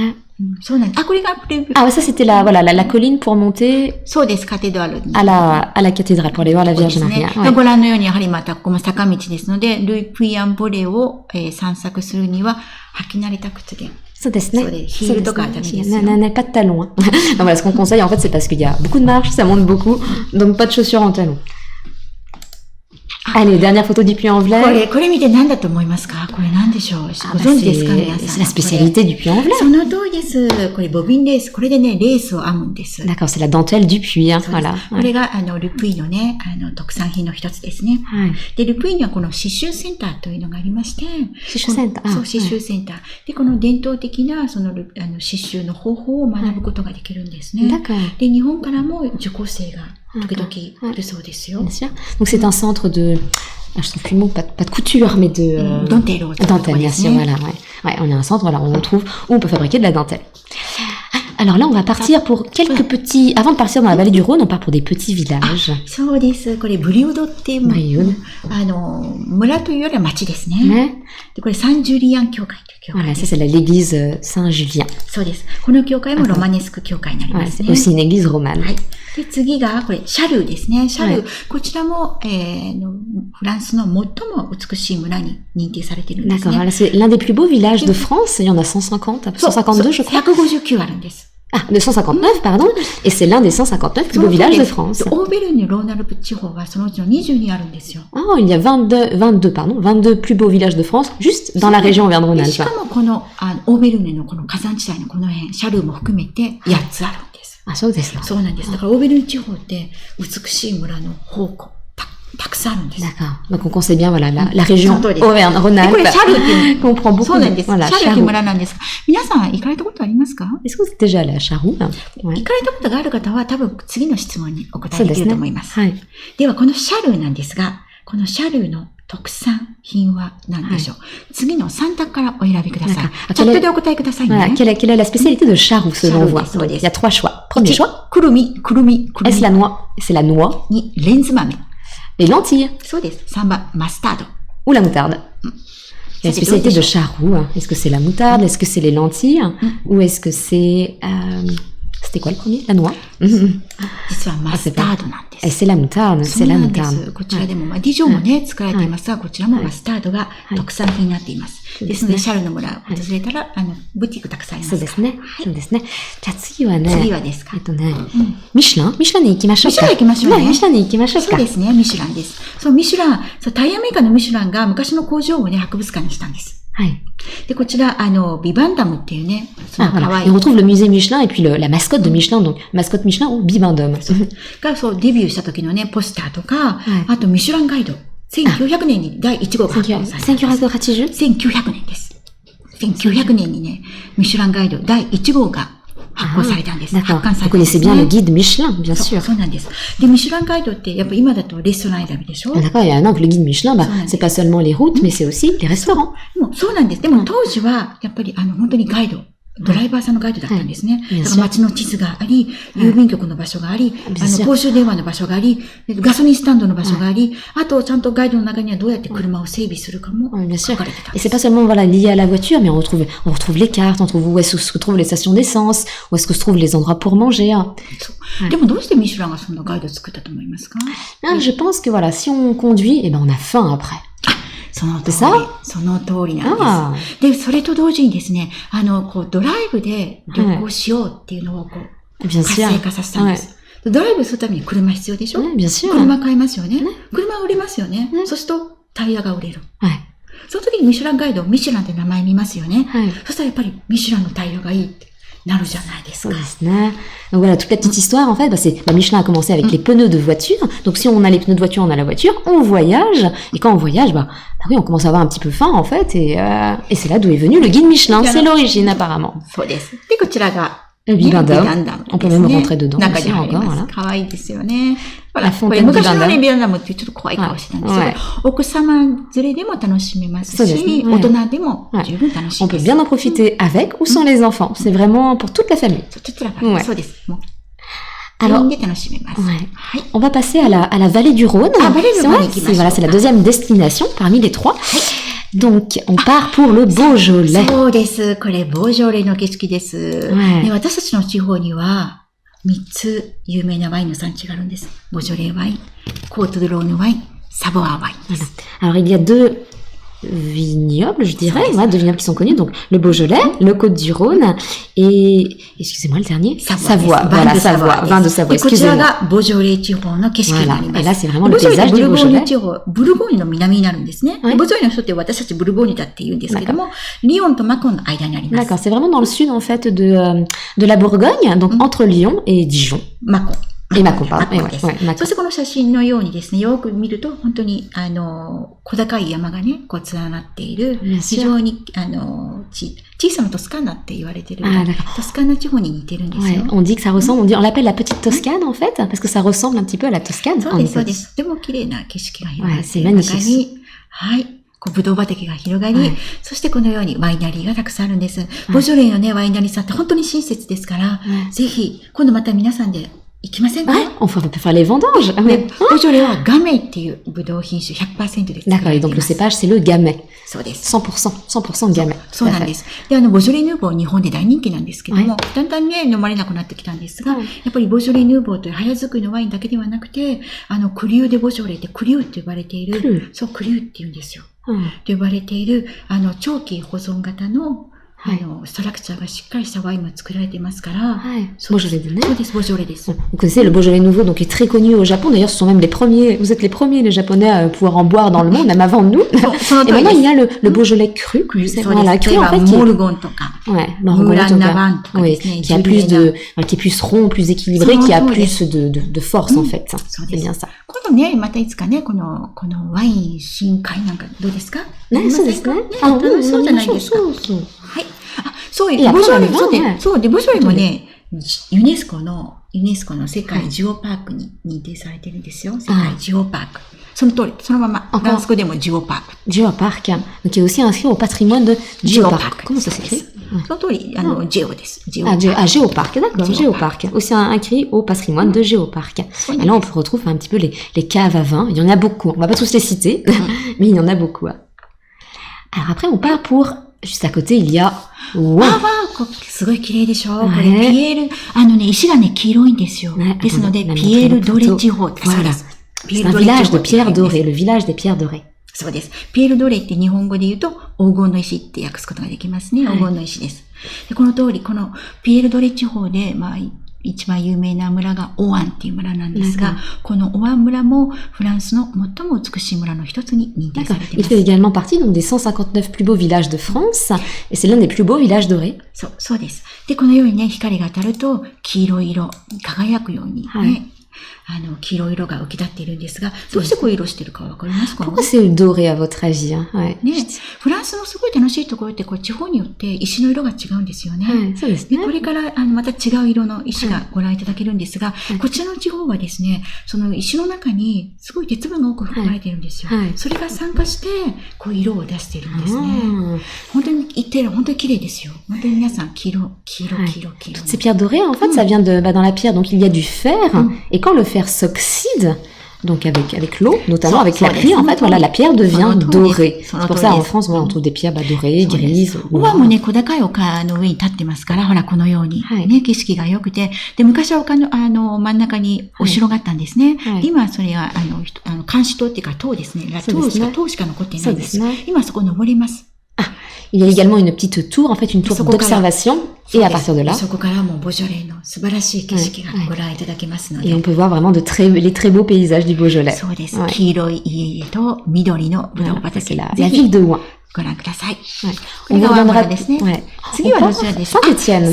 そうなんです。あ、これがAh, ça c'était la colline pour monter そうです、カテドラルに。à la cathédrale, pour aller voir la Vierge Maria. ご覧のように、やはりまたここも坂道ですので、ルイ・プイアンボレを散策するには、履き慣れた靴で。そうですね。ヒールとかはダメですよ。Pas de talons. Donc voilà, ce qu'on conseille, en fait, c'est parce qu'il y a beaucoup de marches, ça monte beaucoup, donc pas de chaussures en talons. Allez, dernière photo du Puy-en-Velay. これ見て何だと思いますか？これ何でしょう？ご存知ですか皆さん？ C'est la spécialité du Puy-en-Velay. その通りです。これボビンレース。これでね、レースを編むんです。 D'accord, c'est la dentelle du Puy, hein, voilà. これがルプイのね、特産品の一つですね。で、ルプイにはこの刺繍センターというのがありまして、刺繍センター。そう、刺繍センター。で、この伝統的なその刺繍の方法を学ぶことができるんですね。で、日本からも受講生が時々来るそうですよ。Bien sûr. Donc c'est un centre de je trouve plus le mot, pas de couture, mais de dentelle, bien sûr, voilà, ouais, on a un centre, voilà, où on trouve où on peut fabriquer de la dentelle. Alors là, on va partir pour quelques petits. Avant de partir dans la vallée du Rhône, on part pour des petits villages. そうです。これブリウドっていう村というよりは町ですね。でこれサンジュリアン教会という教会。Voilà, ça c'est l'église Saint-Julien. そうです。この教会もロマネスク教会になりますね。C'est aussi une église romane. はい。で次がこれシャルーですね。シャルー、こちらもフランスの最も美しい村に認定されているんですね。D'accord, c'est l'un des plus beaux villages de France. Il y en a 150, 152, je crois. 159あるんです。Ah, de 159, pardon. Et c'est l'un des 159 plus beaux villages de France. オーベルヌ・ローナルプ地方はそのうちの22あるんですよ。Oh, il y a 22 plus beaux villages de France, juste dans la région Auvergne-Rhône-Alpes. しかもこのオーベルヌのこの火山地帯のこの辺、シャルーも含めて8つあるんです。あ、そうですか。そうなんです。だからオーベルヌ地方って美しい村の宝庫。たくさんあるんです。D'accord. Donc on conseille bien, voilà, la région Auvergne-Rhône-Alpes. これシャルーっていう。comprend beaucoup. そうなんです。シャルーっていう村なんですが、皆さん行かれたことありますか？ Est-ce que vous êtes déjà allé à Charroux? 行かれたことがある方は多分次の質問にお答えできると思います。ではこのシャルーなんですが、このシャルーの特産品は何でしょう？次の3択からお選びください。チャットでお答えくださいね。Quelle est la spécialité de Charroux selon vous? Il y a 3 choix. Premier choix. くるみ。Est-ce la noix? C'est la noix. 2、レンズ豆。Les lentilles. そうです。3番、マスタード。Ou la moutarde. La spécialité de Charroux, est-ce que c'est la moutarde? Est-ce que c'est les lentilles? Ou est-ce que c'est C'était quoi le premier? La noix? 実はマスタードなんです。C'est la moutarde, c'est la moutarde. こちらでも、ディジョンもね、作られていますが、こちらもマスタードが特産品になっています。ですので、シャルの村を訪れたら、ブティックたくさんあります。そうですね。そうですね。じゃあ次はね。次はですか。ミシュランに行きましょうか。ミシュラン行きましょうね。ミシュランに行きましょうか。そうですね、ミシュランです。そう、ミシュラン、そう、タイヤメーカーのミシュランが昔の工場をね、博物館にしたんです。はい。で、こちら、ビバンダムっていうね、その可愛い。On retrouve le musée Michelin et puis la mascotte de Michelin, donc mascotte Michelin ou Bibendum. が、そう、デビューした時のね、ポスターとか、あとミシュランガイド。1900年に第1号が発行された。1900年です。1900年にね、ミシュランガイド第1号が発行されたんです。発刊されたんです、ね。Vous connaissez bien le guide Michelin, bien sûr. そうなんです。で、ミシュランガイドって、やっぱ今だとレストラン選びでしょ？ D'accord, non, le guide Michelin, c'est pas seulement les routes, mais c'est aussi les restaurants. そうなんです。でも当時は、やっぱり本当にガイド。ドライバーさんのガイドだったんですね。だから街の地図があり、郵便局の場所があり、公衆電話の場所があり、ガソリンスタンドの場所があり、あとちゃんとガイドの中にはどうやって車を整備するかも書かれてたんです。Et c'est pas seulement voilà lié à la voiture, mais on retrouve les cartes, on trouve où est-ce que se trouvent les stations d'essence, où est-ce que se trouvent les endroits pour manger. でもどうしてミシュランがそんなガイドを作ったと思いますか？ Je pense que voilà, si on conduit, eh ben on a faim après. その通りなんです。で、それと同時にですね、ドライブで旅行しようっていうのを活性化させたんです。ドライブするために車必要でしょ？車買いますよね。車売れますよね。そうするとタイヤが売れる。その時にミシュランガイド、ミシュランって名前見ますよね。そしたらやっぱりミシュランのタイヤがいいって。Donc voilà, toute la petite histoire, en fait, c'est, Michelin a commencé avec les pneus de voiture. Donc, si on a les pneus de voiture, on a la voiture, on voyage. Et quand on voyage, oui, on commence à avoir un petit peu faim, en fait. Et c'est là d'où est venu le guide Michelin. C'est l'origine, apparemment. Le Bibendum. On peut même rentrer dedans aussi, encore, voilà. La fontaine du Bibendum. 昔のね、ビバンダムってちょっと怖い顔してたんですけど、奥様連れでも楽しめますし、大人でも十分楽しめます。On peut bien en profiter avec ou sans les enfants. C'est vraiment pour toute la famille. そうです。Alors, on va passer à la vallée du Rhône. C'est la deuxième destination parmi les trois. Donc, on part pour le Beaujolais. そうです。これ、ボージョレの景色です。私たちの地方には、3つ有名なワインの産地があるんです。ボージョレワイン、コートドローヌワイン、サボアワインです。Alors, il y a deux vignobles, je dirais, deux vignobles qui sont connus, donc le Beaujolais, le Côte-du-Rhône et, excusez-moi, le dernier, Savoie. Voilà, Savoie, vin de Savoie, excusez-moi. Et là, c'est vraiment le paysage du Beaujolais. ブルゴーニュの南になるんですね。ボージョレの人って私たちブルゴーニュだって言うんですけども、リヨンとマコンの間にあります。D'accord, c'est vraiment dans le sud, en fait, de la Bourgogne, donc entre Lyon et Dijon. マコン。Et Mâcon, pardon. そしてこの写真のようにですね、よく見ると、本当に、小高い山がね、連なっている、非常に、小さなトスカーナって言われてる、トスカーナ地方に似てるんですよ。On dit que ça ressemble, on l'appelle la petite Toscane, en fait, parce que ça ressemble un petit peu à la Toscane. そうです、そうです。とても綺麗な景色が広がっている中に、はい。ぶどう畑が広がり、そしてこのようにワイナリーがたくさんあるんです。ボージョレーのね、ワイナリーさんって本当に親切ですから、ぜひ、今度また皆さんで、行きませんか？ On peut faire les vendanges. ボージョレはガメイっていうブドウ品種 100% です。D'accord, et donc le cépage c'est le gamay. そうです。100% gamay. そうなんです。で、ボージョレ・ヌーボー日本で大人気なんですけども、だんだんね、飲まれなくなってきたんですが、やっぱりボージョレ・ヌーボーという早作りのワインだけではなくて、クリュー・デ・ボージョレってクリューって呼ばれている、そう、クリューって言うんですよ。と呼ばれている、長期保存型の、ストラクチャーがしっかりしたワインも作られていますから。ボージョレですね。そうです、ボージョレです。Vous connaissez le Beaujolais nouveau, donc qui est très connu au Japon. D'ailleurs, ce sont même les premiers, vous êtes les premiers, les Japonais, à pouvoir en boire dans le monde, même avant nous. Et maintenant, il y a le Beaujolais cru. Voilà, cru, en fait, qui est plus rond, plus équilibré, qui a plus de force, en fait. C'est bien ça. 今度ね、またいつかね、このワイン深海なんかどうですか？ね、そうですね。楽しそうじゃないですか。はい。そういう、ボジョレ、そうで、ボジョレもね、ユネスコの世界ジオパークに認定されてるんですよ。世界ジオパーク。その通り、そのまま、フランス語でもジオパーク。ジオパーク、qui est aussi inscrit au patrimoine de Géoparc. Comment ça s'écrit? その通り、ジオです。Géoparc, d'accord, Géoparc. Aussi inscrit au patrimoine de Géoparc. Et là, on peut retrouver un petit peu les caves à vin. Il y en a beaucoup. On va pas tous les citer, mais il y en a beaucoup. Alors après, on part pour, juste à côté, il y a Wow. すごい綺麗でしょ、これピエール、石がね、黄色いんですよ。ですので、ピエールドレ地方って、そうです。C'est un village de pierres dorées, le village des pierres dorées. そうです。ピエールドレって日本語で言うと、黄金の石って訳すことができますね。黄金の石です。でこの通り、このピエールドレ地方で、一番有名な村がオアンっていう村なんですが、このオアン村もフランスの最も美しい村の一つに認定されています。Il fait également partie donc des 159 plus beaux villages de France, et c'est l'un des plus beaux villages dorés. そうです。で、このようにね、光が当たると、黄色い色、輝くようにね、黄色い色が浮き立っているんですが、どうしてこういう色してるかわかりますか？ Pourquoi c'est doré à votre avis? ね、フランスのすごい楽しいところって、こう地方によって石の色が違うんですよね。そうですね。でこれからまた違う色の石がご覧いただけるんですが、こちらの地方はですね、その石の中にすごい鉄分が多く含まれているんですよ。それが酸化して、こう色を出しているんですね。本当に言ってる、本当に綺麗ですよ。本当に皆さん黄色。Ces pierres dorées, en fait, ça vient de, dans la pierre, donc il y a du fer, et quand le fer s'oxyde, donc avec l'eau, notamment avec la pluie, en fait, voilà, la pierre devient dorée. C'est pour ça, en France, on trouve des pierres dorées, grises. オアンもね、小高い丘の上に立ってますから、ほら、このように、ね、景色が良くて、で、昔は丘の、真ん中にお城があったんですね。今、それは、監視塔っていうか、塔ですね。塔しか残っていないんです。今、そこ登れます。Il y a également une petite tour, en fait, une tour d'observation. Et à partir de là, et on peut voir vraiment les très beaux paysages du Beaujolais. C'est la ville de Ouan. On vous reviendra. Saint-Étienne.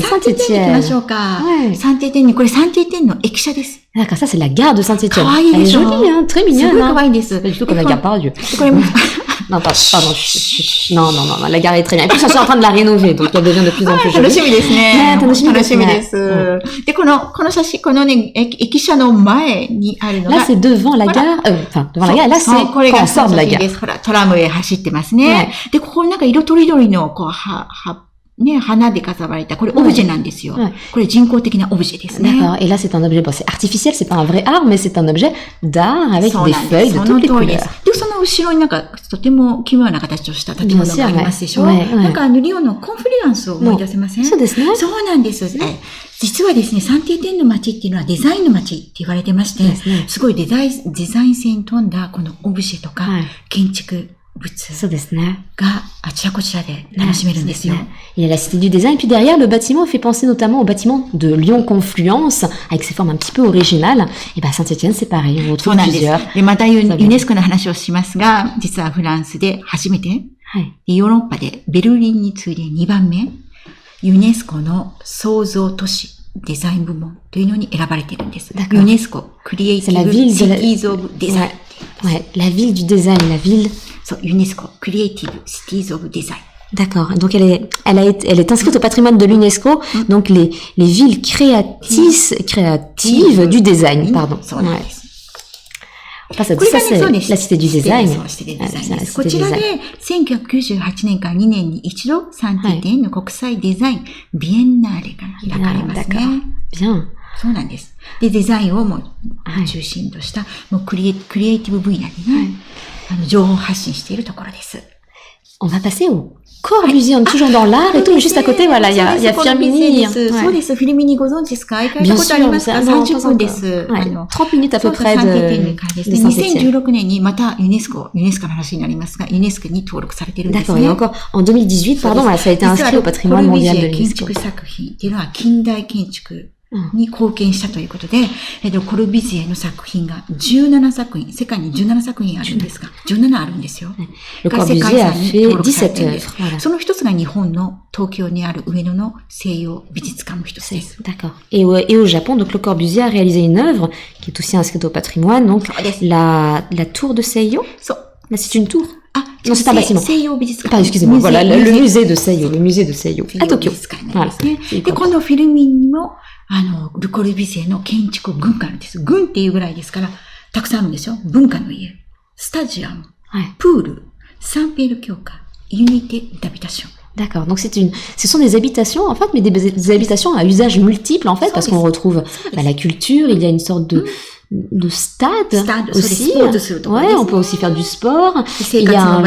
D'accord, ça c'est la gare de Saint-Étienne. Elle est jolie, hein, très mignonne. Pas du tout comme la gare Pardieu. Non, pardon. Non, la gare est très bien. Et puis, ils sont en train de la rénover, donc elle devient de plus en plus jolie. 楽しみですね。楽しみです。で、この写真、このね、駅舎の前にあるのが。Là, c'est devant la gare, devant la gare. Là, c'est quand on sort de la gare. ほら、トラムウェイ走ってますね。で、ここになんか色とりどりの、ね、花で飾られた、これオブジェなんですよ。これ人工的なオブジェですね。D'accord. Et là, c'est un objet, bon, c'est artificiel, c'est pas un vrai art, mais c'est un objet d'art avec des feuilles de toutes les couleurs. で、その後ろになんか、とても奇妙な形をした建物がありますでしょ。なんかリオのコンフリアンスを思い出せません？そうですね。そうなんです。実はですね、サンテーテンの街っていうのはデザインの街って言われてまして、すごいデザイン性に富んだこのオブジェとか、建築、そうですね。があちらこちらで楽しめるんですよ。Il y a la cité du design, et puis derrière, le bâtiment fait penser notamment au bâtiment de Lyon Confluence, avec ses formes un petit peu originales. Et ben Saint-Étienne, c'est pareil, on retrouve plusieurs. で、またユネスコの話をしますが、実はフランスで初めて、ヨーロッパでベルリンに次いで2番目、ユネスコの創造都市デザイン部門というのに選ばれているんです。ユネスコクリエイティブシティーズオブデザイン。Ouais, la ville du design, la ville. UNESCO, Creative Cities of Design. D'accord. Donc elle est inscrite au patrimoine de l'UNESCO. Donc les villes créatives du design, pardon. Ouais. Enfin, ça c'est la cité du design. こちらで1998年から2年に一度サンティテンの国際デザインビエンナーレが開かれますね。Bien. そうなんです。で、デザインをもう中心とした、もうクリエイティブ分野にね、情報発信しているところです。On va passer au Corbusier, toujours dans l'art et tout, mais juste à côté, voilà, il y a Firmini. そうです。フィルミニご存知ですか？行かれたことありますか？30分です。30minutes à peu près de2016年にまたユネスコの話になりますが、ユネスコに登録されているんですね。D'accord, et encore en 2018, pardon, ça a été inscrit au patrimoine mondial de l'UNESCO. 建築作品っていうのは近代建築に貢献したということで、コルビジエの作品が17作品、世界に17作品あるんですが、17あるんですよ。Le Corbusier a fait 17 œuvres. その一つが日本の東京にある上野の西洋美術館の一つです。D'accord. Et au Japon, donc le Corbusier a réalisé une œuvre qui est aussi inscrite au patrimoine, donc la tour de Seiyo. Là, c'est une tour. Non, c'est un bâtiment. Excusez-moi, voilà, le musée de Seiyo. À Tokyo. Voilà. で、このフィルミンのルコルビジエの建築群があるんです。群っていうぐらいですから、たくさんあるんですよ。文化の家、スタジアム、プール、サンピエール教会、ユニティダビタション。D'accord. Donc ce sont des habitations en fait, mais des habitations à usage multiple en fait, parce qu'on retrouve la culture. Il y a une sorte de stade aussi. Ouais, on peut aussi faire du sport. Il y a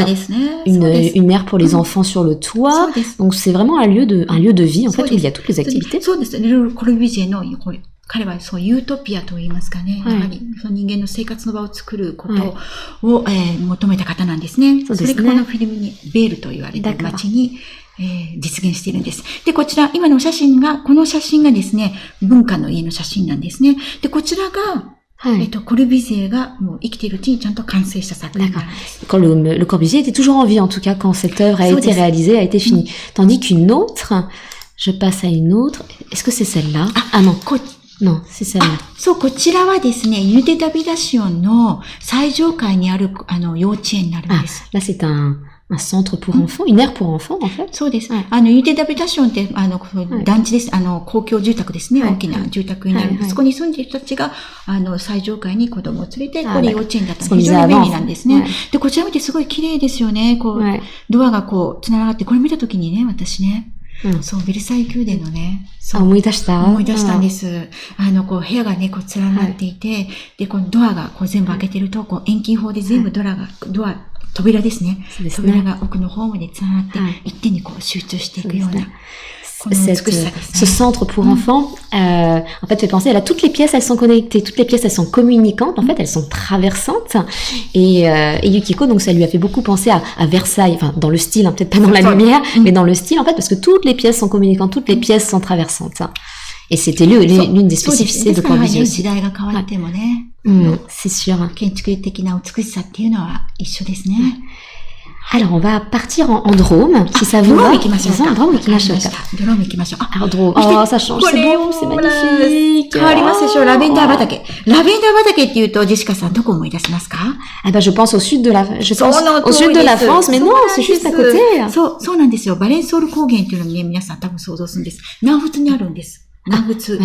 une aire pour les enfants sur le toit. Donc c'est vraiment un lieu de vie en fait où il y a toutes les activités. 彼はそうユートピアと言いますかね、やはりその人間の生活の場を作ることを、求めた方なんですね。それがこのフィルムにベールと言われる街に、実現しているんです。で、こちら、今のこの写真がですね、文化の家の写真なんですね。で、こちらが、コルビジエがもう生きているうちにちゃんと完成した作品なんです。Quand le Corbusier était toujours en vie, en tout cas, quand cette œuvre a été réalisée, a été finie. Tandis qu'une autre, je passe à une autre, est-ce que c'est celle-là? Ah non. Non, c'est celle-là. そう、こちらはですね、ユニテ・ダビダシオンの最上階にある、幼稚園になるんです。Là, c'est un centre pour enfants, une aire pour enfants, en fait. そうです。ユニテ・ダビダシオンって、団地です。公共住宅ですね。大きな住宅になる。そこに住んでいる人たちが、最上階に子供を連れて、これ幼稚園だったので、非常に便利なんですね。で、こちら見てすごい綺麗ですよね。こう、ドアがこう、繋がって、これ見たときにね、私ね、そう、ベルサイユ宮殿のね、思い出したんです。こう、部屋がね、こう、連なっていて、で、このドアがこう全部開けてると、こう、遠近法で全部扉ですね。扉が奥の方まで連なって、一点にこう集中していくような。Ce centre pour enfants, en fait, fait penser à toutes les pièces, elles sont connectées, toutes les pièces, elles sont communicantes, en fait, elles sont traversantes. Et Yukiko, donc, ça lui a fait beaucoup penser à Versailles, enfin, dans le style, hein, peut-être pas dans la lumière, mais dans le style, en fait, parce que toutes les pièces sont communicantes, toutes les pièces sont traversantes. Et c'était l'une des spécificités de Corbusier aussi. C'est sûr. Alors, on va partir en Drôme, si ça vous va. Drôme, Alors, Drôme. Oh, ça change, c'est beau, c'est magnifique. 変わりますでしょ、ラベンダー畑。ラベンダー畑って言うと、ジェシカさんどこ思い出しますか？je pense au sud de la France, mais non, c'est juste à côté. そうなんですよ。バレンソール高原っていうのをね、皆さん多分想像するんです。南仏にあるんです。南仏。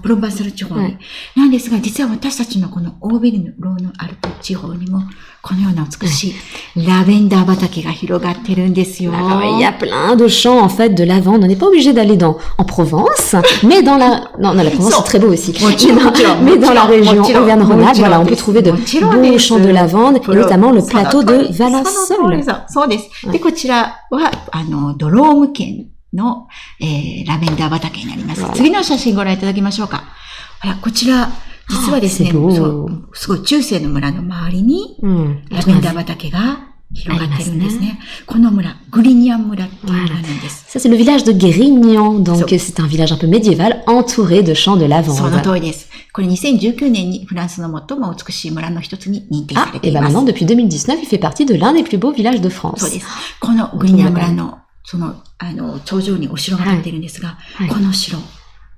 プロバンサル地方に。なんですが、実は私たちのこのオーベルのローヌアルプ地方にも、このような美しいラベンダー畑が広がってるんですよ。Il y a plein de champs, en fait, de lavande. On n'est pas obligé d'aller en Provence, mais dans la Provence, c'est très beau aussi. Mais dans la région Auvergne-Rhône-Alpes, voilà, on peut trouver de beaux champs de lavande, et notamment le plateau de Valensole. そうです。で、こちらは、ドローム県の、ラベンダー畑になります。次の写真ご覧いただきましょうか。ほら、こちら、実はですね、すごい中世の村の周りに、ラベンダー畑が広がってるんですね。この村、グリニャン村っていう村なんです。Ça, c'est le village de Grignan. Donc, c'est un village un peu médiéval, entouré de champs de lavande. その通りです。これ2019年にフランスの最も美しい村の一つに認定されています。Et maintenant, depuis 2019, il fait partie de l'un des plus beaux villages de France. そうです。このグリニャン村の、頂上にお城が建っているんですが、この城、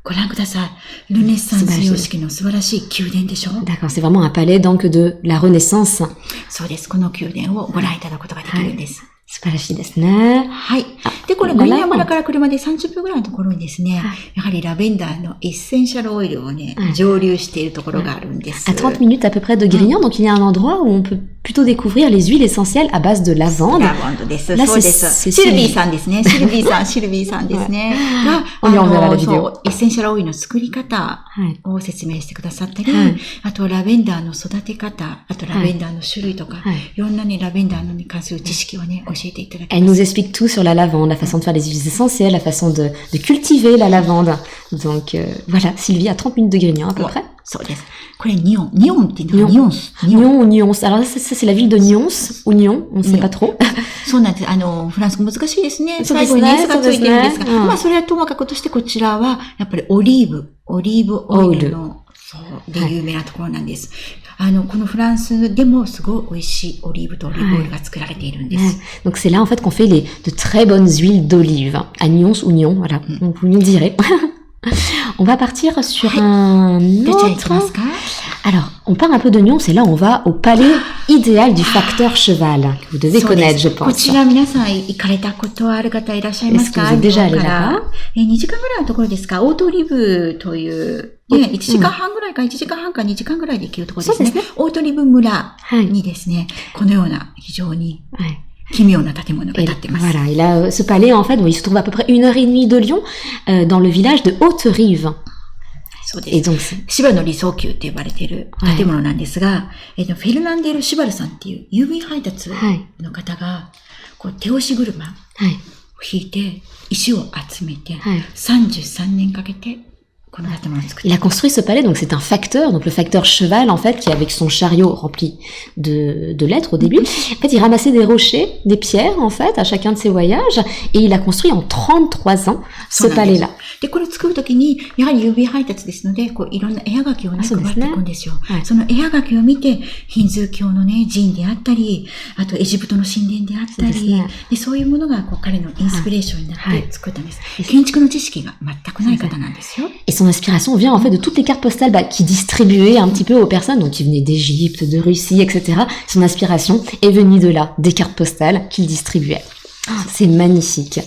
ご覧ください。ルネッサンス様式の素晴らしい宮殿でしょ？ D'accord, c'est vraiment un palais donc de la Renaissance. そうです。この宮殿をご覧いただくことができるんです。素晴らしいですね。はい。で、これ、グリニャン村から車で30分ぐらいのところにですね、やはりラベンダーのエッセンシャルオイルをね、蒸留しているところがあるんです。À 30 minutes à peu près de Grignan, donc il y a un endroit où on peut plutôt découvrir les huiles essentielles à base de lavande. ラバンドです。そうです。シルビーさんですね。シルビーさんですね。が、そう、エッセンシャルオイルの作り方を説明してくださったり、あとラベンダーの育て方、あとラベンダーの種類とか、いろんなね、ラベンダーのに関する知識をね、教えていただきます。Elle nous explique tout sur la lavande, la façon de faire les huiles essentielles, la façon de cultiver la lavande. Donc, voilà, Sylvie, à 30 minutes de Grignan à peu près. そうです。これ、ニオンっていうのはニオンス。Alors, ça, c'est la ville de Nyons, ou Nyon, on ne sait pas trop. そうなんです。フランス語難しいですね。最後にね、がついてるんですが。まあ、それはともかくとして、こちらは、やっぱりオリーブオイルの、で有名なところなんです。このフランスでもすごい美味しいオリーブとオリーブオイルが作られているんです。Donc c'est là en fait qu'on fait de très bonnes huiles d'olive à Nyons ou Nyon, voilà. Donc vous nous direz. On va partir sur un autre. Alors, on part un peu de Nyons et là on va au palais idéal du facteur cheval que vous devez connaître, je pense. こちら皆さん行かれたことある方いらっしゃいますか？ Est-ce que vous êtes déjà allé là-bas? 2時間ぐらいのところですか？オートリブという1時間半ぐらいか1時間半か2時間ぐらいで行けるところですね。オートリブ村にですね、このような非常に奇妙な建物が建ってます。Voilà, et là, ce palais, en fait, il se trouve à peu près 1h30 de Lyon, dans le village de Haute-Rive. そうEt です。 donc, 芝の理想宮って呼ばれている建物なんですが、フェルナンデール・シュバルさんっていう郵便配達の方が、こう手押し車を引いて、石を集めて、33年かけて、この建物を作った。il a construit ce palais, donc c'est un facteur, donc le facteur cheval en fait, qui avec son chariot rempli de lettres au début, en fait il ramassait des rochers, des pierres en fait, à chacun de ses voyages, et il a construit en 33 ans ce palais-là. で、これを作るときに、やはり郵便配達ですので、こういろんな絵はがきをね、配っていくんですよ。その絵はがきを見て、ヒンズー教のね、寺院であったり、あとエジプトの神殿であったり、でそういうものがこう彼のインスピレーションになって作ったんです。建築の知識が全くない方なんですよ。Et son inspiration vient en fait de toutes les cartes postales qu'il distribuait un petit peu aux personnes, donc qui venaient d'Égypte, de Russie, etc. Son inspiration est venue de là, des cartes postales qu'il distribuait. C'est magnifique.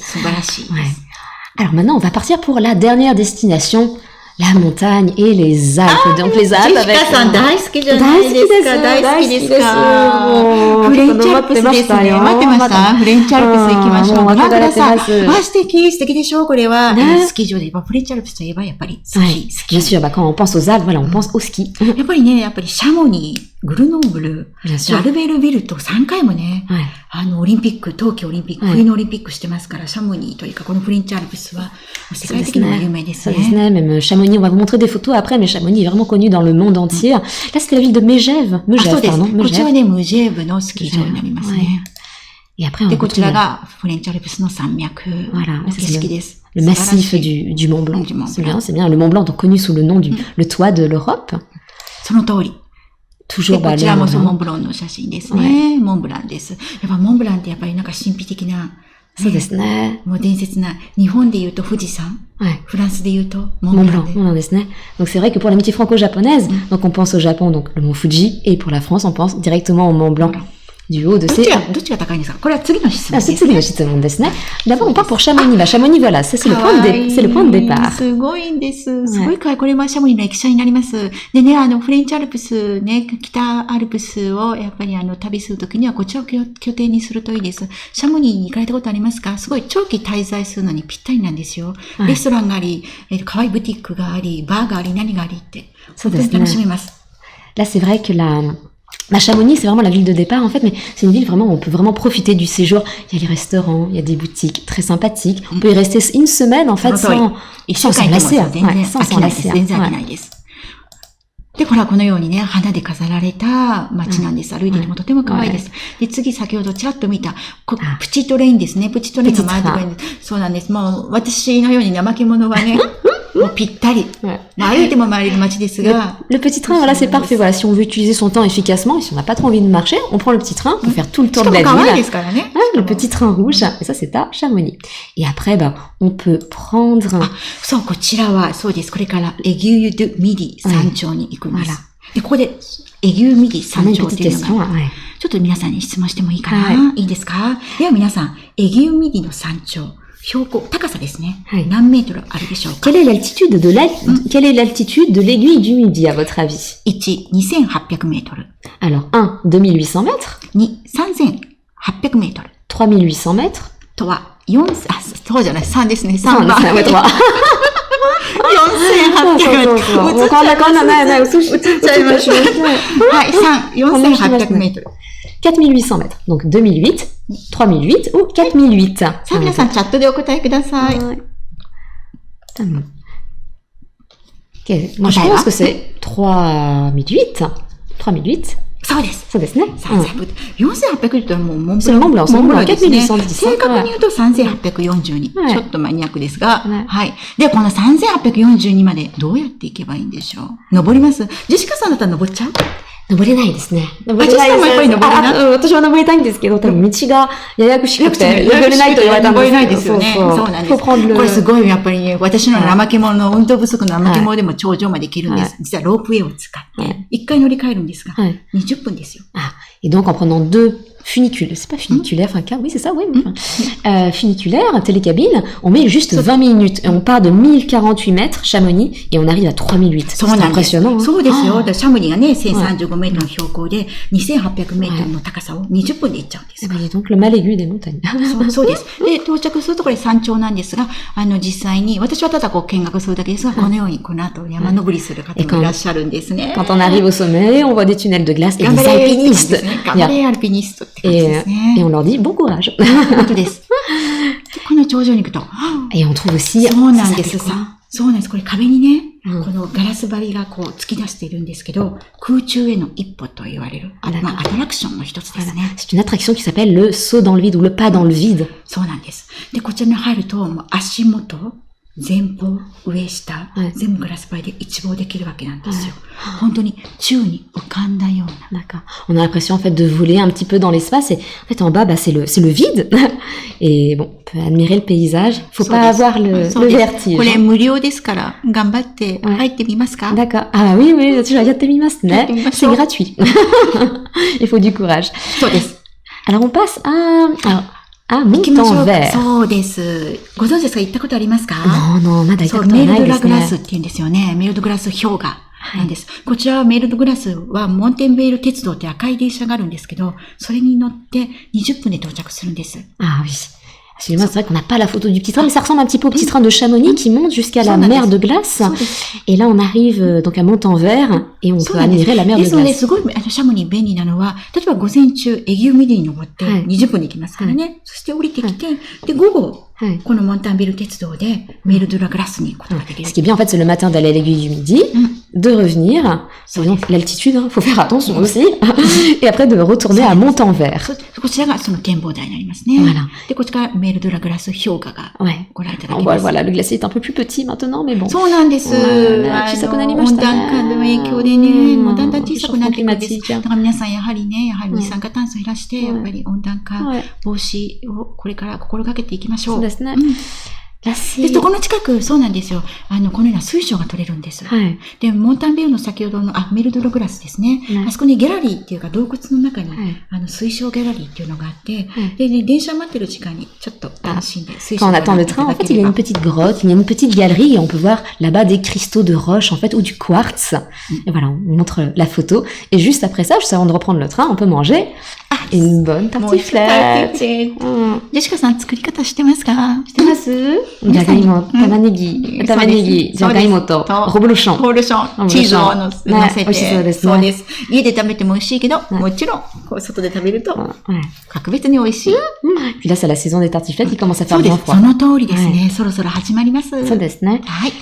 Alors maintenant, on va partir pour la dernière destination, la montagne et les Alpes. Donc les Alpes avec... さん大好きじゃないですか。大好きですか。フレンチアルプスですね。待ってました。フレンチアルプス行きましょう。ご覧ください。素敵でしょうこれは。スキー場で、フレンチアルプスといえばやっぱりスキー。Bien sûr, quand on pense aux Alpes, voilà, on pense au ski. やっぱりね、シャモニー、グルノーブル、アルベールビルと3回もね、オリンピック、冬季オリンピック、冬のオリンピックしてますから、シャモニーというか、このフレンチアルプスは、世界的にも有名ですね。そうですね。Même Chamonix, on va vous montrer des photos après, mais Chamonix est vraiment connu dans le monde entier. Là, c'était la ville de Megève. Pardon. こちらはね、ムジェーブのスキー場になりますね。Et après, deこちらがフレンチアルプスの山脈の景色です。Le massif du Mont Blanc. C'est bien. Le Mont Blanc, donc connu sous le nom le toit de l'Europe. その通り。toujours こちらもモンブランの写真ですね。モンブランです。やっぱモンブランってやっぱりなんか神秘的な、そうですね。もう伝説な、日本で言うと富士山、フランスで言うとモンブラン。Non,ですね。Donc c'est vrai que pour l'amitié franco-japonaise, donc on pense au Japon, donc le mont Fuji, et pour la France, on pense directement au Mont Blanc. Du haut de ces... どっちが高いんですか？これは次の質問ですね。次の質問ですね。D'abord, on part pour Chamonix. Chamonix, voilà, ça c'est le point de départ. すごいんです。すごいかい。これはシャモニーの駅舎になります。でね、フレンチアルプスね、北アルプスをやっぱり旅するときにはこちらを拠点にするといいです。シャモニーに行かれたことありますか？すごい長期滞在するのにぴったりなんですよ。レストランがあり、可愛いブティックがあり、バーがあり、何がありって。本当に楽しめます。Là, c'est vrai que Chamonix, c'est vraiment la ville de départ, en fait, mais c'est une ville vraiment où on peut vraiment profiter du séjour. Il y a les restaurants, il y a des boutiques très sympathiques. On peut y rester une semaine, en fait, sans s'en lasser. Sans s'en lasser. で、ほら、このようにね、花で飾られた街なんです。歩いててもとても可愛いです。で、次、先ほどちらっと見た、プチトレインですね。プチトレインが回ってくるんです。そうなんです。もう、私のように怠け者はね、もうぴったり。歩いても回れる街ですが。Le petit train, voilà, c'est parfait. Voilà, si on veut utiliser son temps efficacement, et si on n'a pas trop envie de marcher, on prend le petit train pour faire tout le tour de la ville. Le petit train rouge. Et ça, c'est à Chamonix. Et après, on peut prendre... そう、こちらは、そうです。これから、エギュードゥミディ山頂に行くんです。で、ここで、エギューミディ山頂っていうのが、ちょっと皆さんに質問してもいいかな？いいですか？では皆さん、エギューミディの山頂。標高、高さですね。何メートルあるでしょうか？ Quelle est l'altitude de l'aiguille du Midi, à votre avis? 1、2800メートル。Alors, 1, 2800 mètres. 2、3800メートル。3800 mètres. とは、そうじゃない、3ですね。3番。3。4800 mètres。こんなない、映っちゃいましょう。はい、4800メートル。4800 mètres. Donc 2008, 3008 ou 4008. さあ皆さんチャットでお答えください。Moi je pense que c'est 3008. 3008. そうです。そうですね。4800言ったらもうモンブラン。モンブランですね。正確に言うと3842。ちょっとマニアックですが。はい。で、この3842までどうやって行けばいいんでしょう？登ります？ジェシカさんだったら登っちゃう？登れないですね。登れないです。私は登りたいんですけど、多分道がややこしくて、登れないと言われたんですけど。登れないですよね。そうなんです。これすごいやっぱりね、私の怠け者の運動不足の怠け者でも頂上まで行けるんです。実はロープウェイを使って、1回乗り換えるんですが、20分ですよ。Et donc en prenant 2 funiculaire, c'est pas funiculaire, enfin car oui c'est ça, oui, funiculaire, télécabine, on met juste 20 minutes et on part de 1048 mètres Chamonix et on arrive à 3008. C'est impressionnant. そうですよ。シャモニーがね、1035メートルの標高で2800メートルの高さを20分で行っちゃうんですから。donc le mal aigu des montagnes. そうです。で、到着するとこれ山頂なんですが、実際に、私はただこう見学するだけですが、このようにこの後山登りする方もいらっしゃるんですね。Quand on arrive au sommet, on voit des tunnels de glace et des alpinistes. 頑張れ、アルピニストって感じですね。Et on leur dit bon courage. 本当です。この頂上に行くと。Et on trouve aussi. そうなんです。そうなんです。これ壁にね、このガラス張りがこう突き出しているんですけど、空中への一歩と言われる、アトラクションの一つですね。C'est une attraction qui s'appelle le saut dans le vide ou le pas dans le vide. そうなんです。で、こちらに入ると、もう足元、前方、上下、全部ガラス張りで一望できるわけなんですよ。本当に宙に浮かんだような。D'accord. On a l'impression en fait de voler un petit peu dans l'espace et en fait en bas c'est le vide et bon, on peut admirer le paysage. Faut pas avoir le vertige. これ無料ですから頑張って入ってみますか? D'accord. Ah oui, je vais te mimasu ne. C'est gratuit. Il faut du courage. そうです。Alors on passe à Montanvert. そうです。ご存知ですか？行ったことありますか？No, まだ行ったことないですね。メールドラグラスって言うんですよね。メールドグラス氷河なんです。こちらはメールドグラスはモンテンベール鉄道って赤い電車があるんですけど、それに乗って20分で到着するんです。Ah oui. Excusez-moi, c'est vrai qu'on n'a pas la photo du petit train, mais ça ressemble un petit peu au petit train de Chamonix qui monte jusqu'à la mer de glace. Et là, on arrive donc à Montanvert et on peut admirer la mer de glace. ですので、すごいシャモニー便利なのは、例えば午前中、エギウミディに登って20分で行きますからね。そして降りてきて、で、午後、このモンタンベル鉄道でメールドラグラスに行くことができる。Ce qui est bien, en fait, c'est le matin d'aller à l'aiguille du midi, de revenir, donc l'altitude, faut faire attention aussi, et après de retourner à Montanvert. こちらがその展望台になりますね。で、こちらがメールドラグラス氷河がご覧いただけます。Voilà, le glacier est un peu plus petit maintenant, mais bon. そうなんです。小さくなりましたね。温暖化の影響でね、もうだんだん小さくなっていくんです。だから皆さんやはり二酸化炭素を減らして、やっぱり温暖化防止をこれから心がけていきましょう。そうですね。で、そこの近く、そうなんですよ。このような水晶が取れるんです。で、モンタンベールの先ほどの、メルドログラスですね。あそこにギャラリーっていうか洞窟の中に、水晶ギャラリーっていうのがあって、で、電車待ってる時間にちょっと楽しんで、水晶 Quand on attend le train, en fait, il y a une petite grotte, il y a une petite galerie et on peut voir là-bas des cristaux de roche, en fait, ou du quartz. Et voilà, on montre la photo. Et juste après ça, juste avant de reprendre le train, on peut manger une bonne tartiflette. ジェシカさん作り方知ってますか？知ってます？じゃがいも、玉ねぎ、じゃがいもと、ロブルション。ロブルション。チーズを乗せて。美味しそうですね。そうです。家で食べても美味しいけど、もちろん、外で食べると、格別に美味しい。Puis là, c'est la saison des tartiflettes qui commence à faire bien froid. その通りですね。そろそろ始まります。そうですね。はい。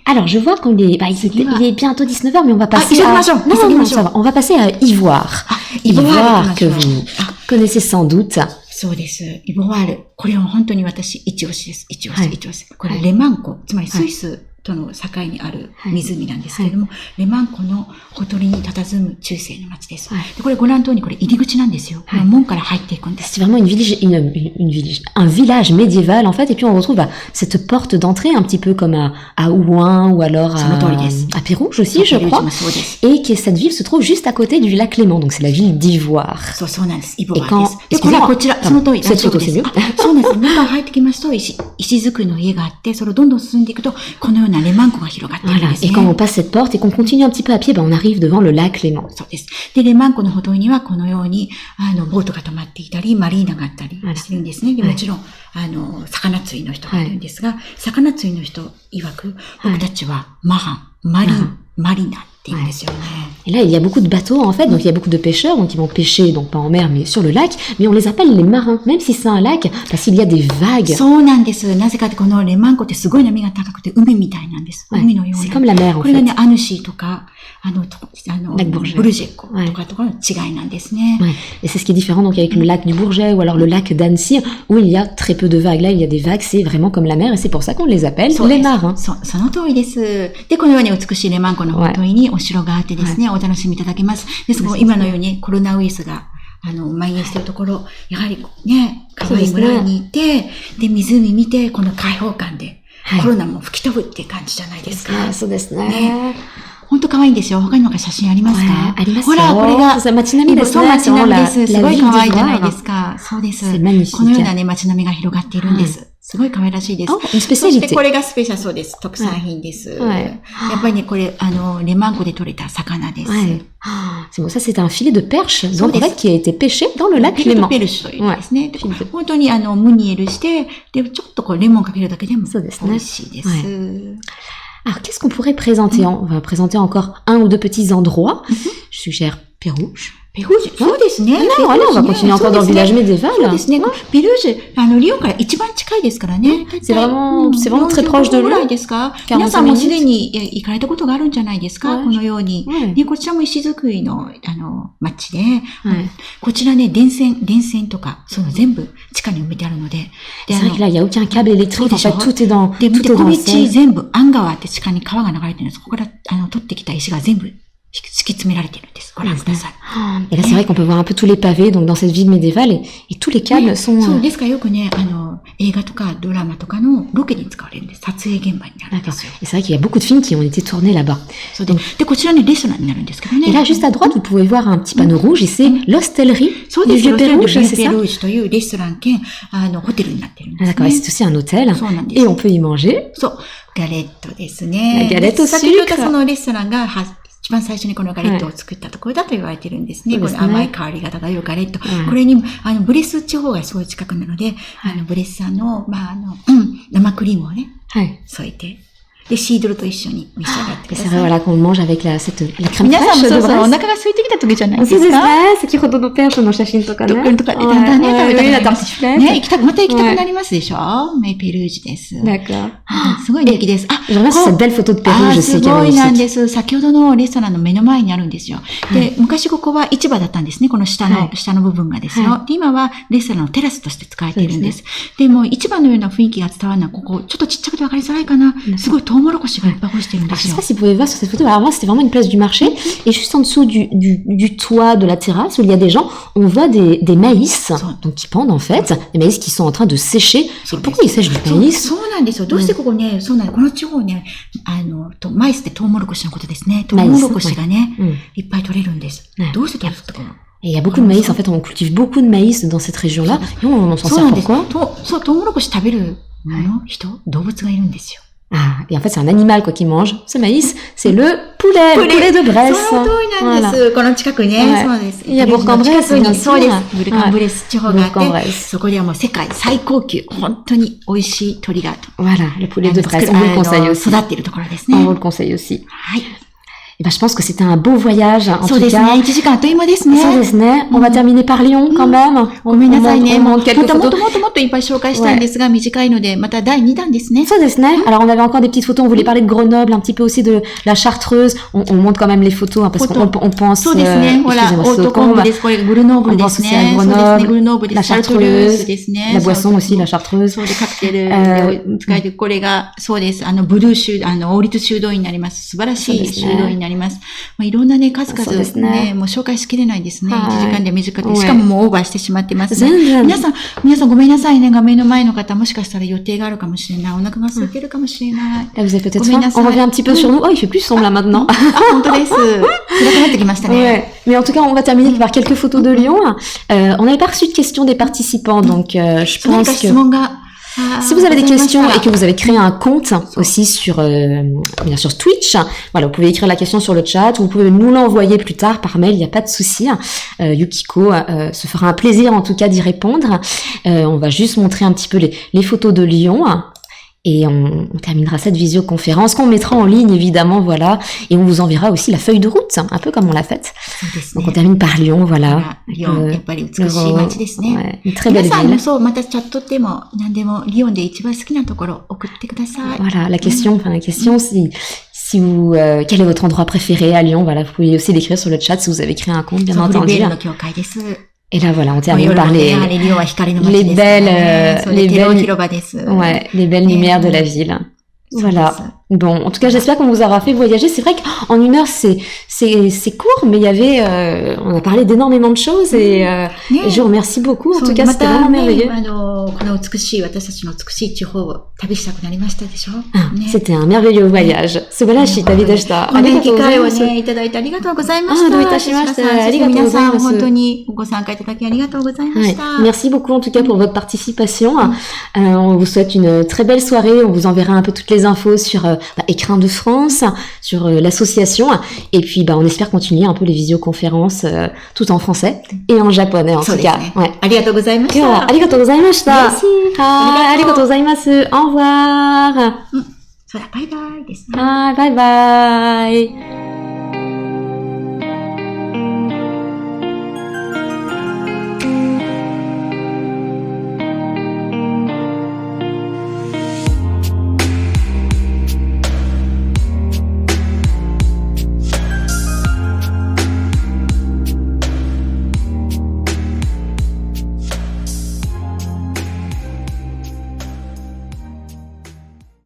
Alors, je vois qu'il est bientôt 19h, mais on va passer à... Non, ça va. On va passer à Ivoire. Ivoire que vous connaissez sans doute. そうです。イボワール。これは本当に私、一押しです。一押し。これレマン湖。つまりスイスとの境にある湖なんですけれども、レマン湖のほとりに佇む中世の町です。でこれご覧の通りこれ入り口なんですよ。この門から入っていくんです。C'est vraiment un village médiéval en fait, et puis on retrouve cette porte d'entrée un petit peu comme à Ouin ou alors à Pérouge aussi, je crois. Et que cette ville se trouve juste à côté du lac Léman, donc c'est la ville d'Ivoire. そうなんです。イボワールです。でこれはこちらその通り。cette photo c'est mieux. そうなんです。中から入ってきますと石造りの家があって、それをどんどん進んでいくとこのようなレマン湖が広がっているんですね。Et quand on passe cette porte et qu'on continue un petit peu à pied, on arrive devant le lac Léman. そうです。で、レマン湖のほとりにはこのように、ボートが止まっていたり、マリーナがあったりしてるんですね。でもちろん、魚釣りの人がいるんですが、魚釣りの人曰く、僕たちはマリナって言うんですよね。Et là, il y a beaucoup de bateaux, en fait, donc il y a beaucoup de pêcheurs, donc ils vont pêcher, donc pas en mer, mais sur le lac, mais on les appelle les marins, même si c'est un lac, parce qu'il y a des vagues. そうなんです。なぜかってこのレマン湖ってすごい波が高くて海みたいなんです。海のような。C'est comme la mer, en fait. これがね、アヌシーとか、ブルジェ湖とかの違いなんですね。Et c'est ce qui est différent, donc avec le lac du Bourget ou alors le lac d'Annecy, où il y a très peu de vagues. Là, il y a des vagues, c'est vraiment comme la mer, et c'est pour ça qu'on les appelle les marins. その通りです。で、このように美しいレマン湖のほとりにお城があってですね、お楽しみいただけます。ですが、今のようにコロナウイルスが蔓延しているところ、やはりね、可愛い村にいて、で、湖見て、この開放感で、コロナも吹き飛ぶっていう感じじゃないですか。そうですね。本当可愛いんですよ。他になんか写真ありますか？ありますよ。ほら、これが、そう街並みですね。そう、街並みです。すごい可愛いじゃないですすか。そうです。このようなね、街並みが広がっているんです。すごい可愛らしいです。そしてこれがスペシャルそうです。特産品です。やっぱりね、これ、レマン湖で取れた魚です。C'est bon, ça c'est un filet de perche, donc en fait qui a été pêché dans le lac Léman. ペルシュというですね。本当にムニエルして、で、ちょっとこうレモンかけるだけでも美味しいです。Alors, qu'est-ce qu'on pourrait présenter? On va présenter encore un ou deux petits endroits. Je suggère Pérouge. ペルージュ、そうですね。on va continuer encore dans le village médiéval. そうですね。ペルージュ、リオンから一番近いですからね。c'est vraiment très proche de ぐらいですか？皆さんもすでに行かれたことがあるんじゃないですか？このように。ね、こちらも石造りの、町で、こちらね、電線とか、その全部地下に埋めてあるので。c'est vrai que là, il n'y a aucun câble électrique. En fait, tout est dans, で、小道全部、アン川って地下に川が流れてるんです。ここから、取ってきた石が全部、敷き詰められているんです。ご覧ください。Et là, c'est vrai qu'on peut voir un peu tous les pavés, donc dans cette ville médiévale, et tous les câbles sont... そうですからよくね、映画とかドラマとかのロケに使われるんです。撮影現場になるんですよ。Et c'est vrai qu'il y a beaucoup de films qui ont été tournés là-bas. そうで、こちらね、レストランになるんですけどね。Et là, juste à droite, vous pouvez voir un petit panneau rouge, et c'est l'hostellerie du Vieux Pérouge, c'est ça? ペルージュというレストラン兼、ホテルになってるんですね。D'accord, et c'est aussi un hôtel. そうなんです。Et on peut y manger. そう、ガレットですね。ガレット先ほどそのレストランが、一番最初にこのガレットを作ったところだと言われてるんですね。この甘い香りが漂うガレット。これに、ブレス地方がすごい近くなので、ブレスさんの、生クリームをね、添えて、で、シードルと一緒に召し上がってください。C'est vrai, voilà, qu'on mange avec la crème fraîche. 皆さんもそうそう、お腹が空いてきた時じゃないですか。そうですね。先ほどのペルシュの写真とかね。とか、だんだんね、食べたくなります。ね、また行きたくなりますでしょ？ペルージュです。D'accord. すごい人気です。Je remercie cette belle photo de Pérouge aussi. すごいなんです。先ほどのレストランの目の前にあるんですよ。で、昔ここは市場だったんですね。この下の部分がですよ。で、今はレストランのテラスとして使われているんです。で、もう市場のような雰囲気が伝わるのは、ここ、ちょっとちっちゃくてわかりづらいかな。すごいトウモロコシがいっぱい干してるんですよ。Je sais pas si vous pouvez voir sur cette photo. Alors moi, c'était vraiment une place du marché. Et juste en dessous du toit de la terrasse où il y a des gens, on voit des maïs, donc qui pendent en fait, des maïs qui sont en train de sécher. Et pourquoi ils sèchent du maïs? そうなんですよ。どうしてここね、そうなんです。この地方ね、マイスってトウモロコシのことですね。トウモロコシがね、いっぱい取れるんです。どうして取れるってかな？Et il y a beaucoup de maïs. En fait, on cultive beaucoup de maïs dans cette région-là. Et on s'en sert pourquoi? そう、トウモロコシ食べる動物がいるんですよ。Ah, et en fait, c'est un animal, quoi, qui mange ce maïs. C'est le poulet de Bresse. その通りなんです。この近くね。そうです。Il y a Bourg-en-Bresse, bien sûr. そうです。ブルカンブレス地方があって、そこではもう世界最高級、本当に美味しい鳥が。Voilà, le poulet de Bresse. On vous le conseille aussi. 育っているところですね。On vous le conseille aussi. はい。Et ben, je pense que c'était un beau voyage, en tout cas. そうですね。1時間あっという間ですね。そうですね。On va terminer par Lyon, quand même. ごめんなさいね。もっとquelques photos. もっといっぱい紹介したいんですが、短いので、また第2弾ですね。そうですね。Alors, on avait encore des petites photos. On voulait parler de Grenoble, un petit peu aussi de la Chartreuse. On montre quand même les photos, hein, parce qu'on pense, そうですね。ほら、オートコンブです。これ、グルノーブルですね。そうですね。グルノーブルです。La Chartreuse ですね。La boisson aussi, la Chartreuse. そうで、カクテル使えて、これが、そうです。ブルーシュー、王立修道院になります。素晴らしい修道院になります。いろんなね、数々ね、もう紹介しきれないですね。1時間で短くて。しかももうオーバーしてしまってますね。皆さんごめんなさいね。画面の前の方、もしかしたら予定があるかもしれない。お腹が空いてるかもしれない。Vous avez peut-être faim. On revient un petit peu sur nous. Oh, il fait plus sombre là maintenant. 本当です。暗くなってきましたね。Mais en tout cas, on va terminer par quelques photos de Lyon. On n'avait pas reçu de questions des participants, donc je pense que... Si vous avez des questions et que vous avez créé un compte aussi sur Twitch, voilà, vous pouvez écrire la question sur le chat, ou vous pouvez nous l'envoyer plus tard par mail, il n'y a pas de souci. Yukiko se fera un plaisir en tout cas d'y répondre. On va juste montrer un petit peu les photos de Lyon. Et on terminera cette visioconférence qu'on mettra en ligne, évidemment, voilà. Et on vous enverra aussi la feuille de route, un peu comme on l'a faite. Donc on termine par Lyon, voilà. Lyon, やっぱり美しい街ですね。Une très belle ville. 皆さんもそう、またチャットでも何でもリヨンで一番好きなところ送ってください。Voilà, la question, si vous, quel est votre endroit préféré à Lyon, voilà, vous pouvez aussi l'écrire sur le chat si vous avez créé un compte, bien entendu. Et là, voilà, on termine par les belles lumières de la ville. Voilà. Bon, en tout cas, j'espère qu'on vous aura fait voyager. C'est vrai qu'en 1 heure, c'est court, mais il y avait, on a parlé d'énormément de choses et je vous remercie beaucoup. En tout cas, c'était vraiment merveilleux. C'était un merveilleux voyage.素晴らしい旅でした。ありがとうございます。いただいてありがとうございました。どういたしまして。ありがとうございます。本当にご参加いただきありがとうございました。Merci beaucoup en tout cas pour votre participation. On vous souhaite une très belle soirée. On vous enverra un peu toutes les infos sur Écrin de France, sur l'association. Et puis, on espère continuer un peu les visioconférences tout en français et en japonais en tout cas. Ouais. ありがとうございました。ありがとうございました。Merci. ありがとうございます。Au revoir. そうだ、バイバイですね。バイバイ。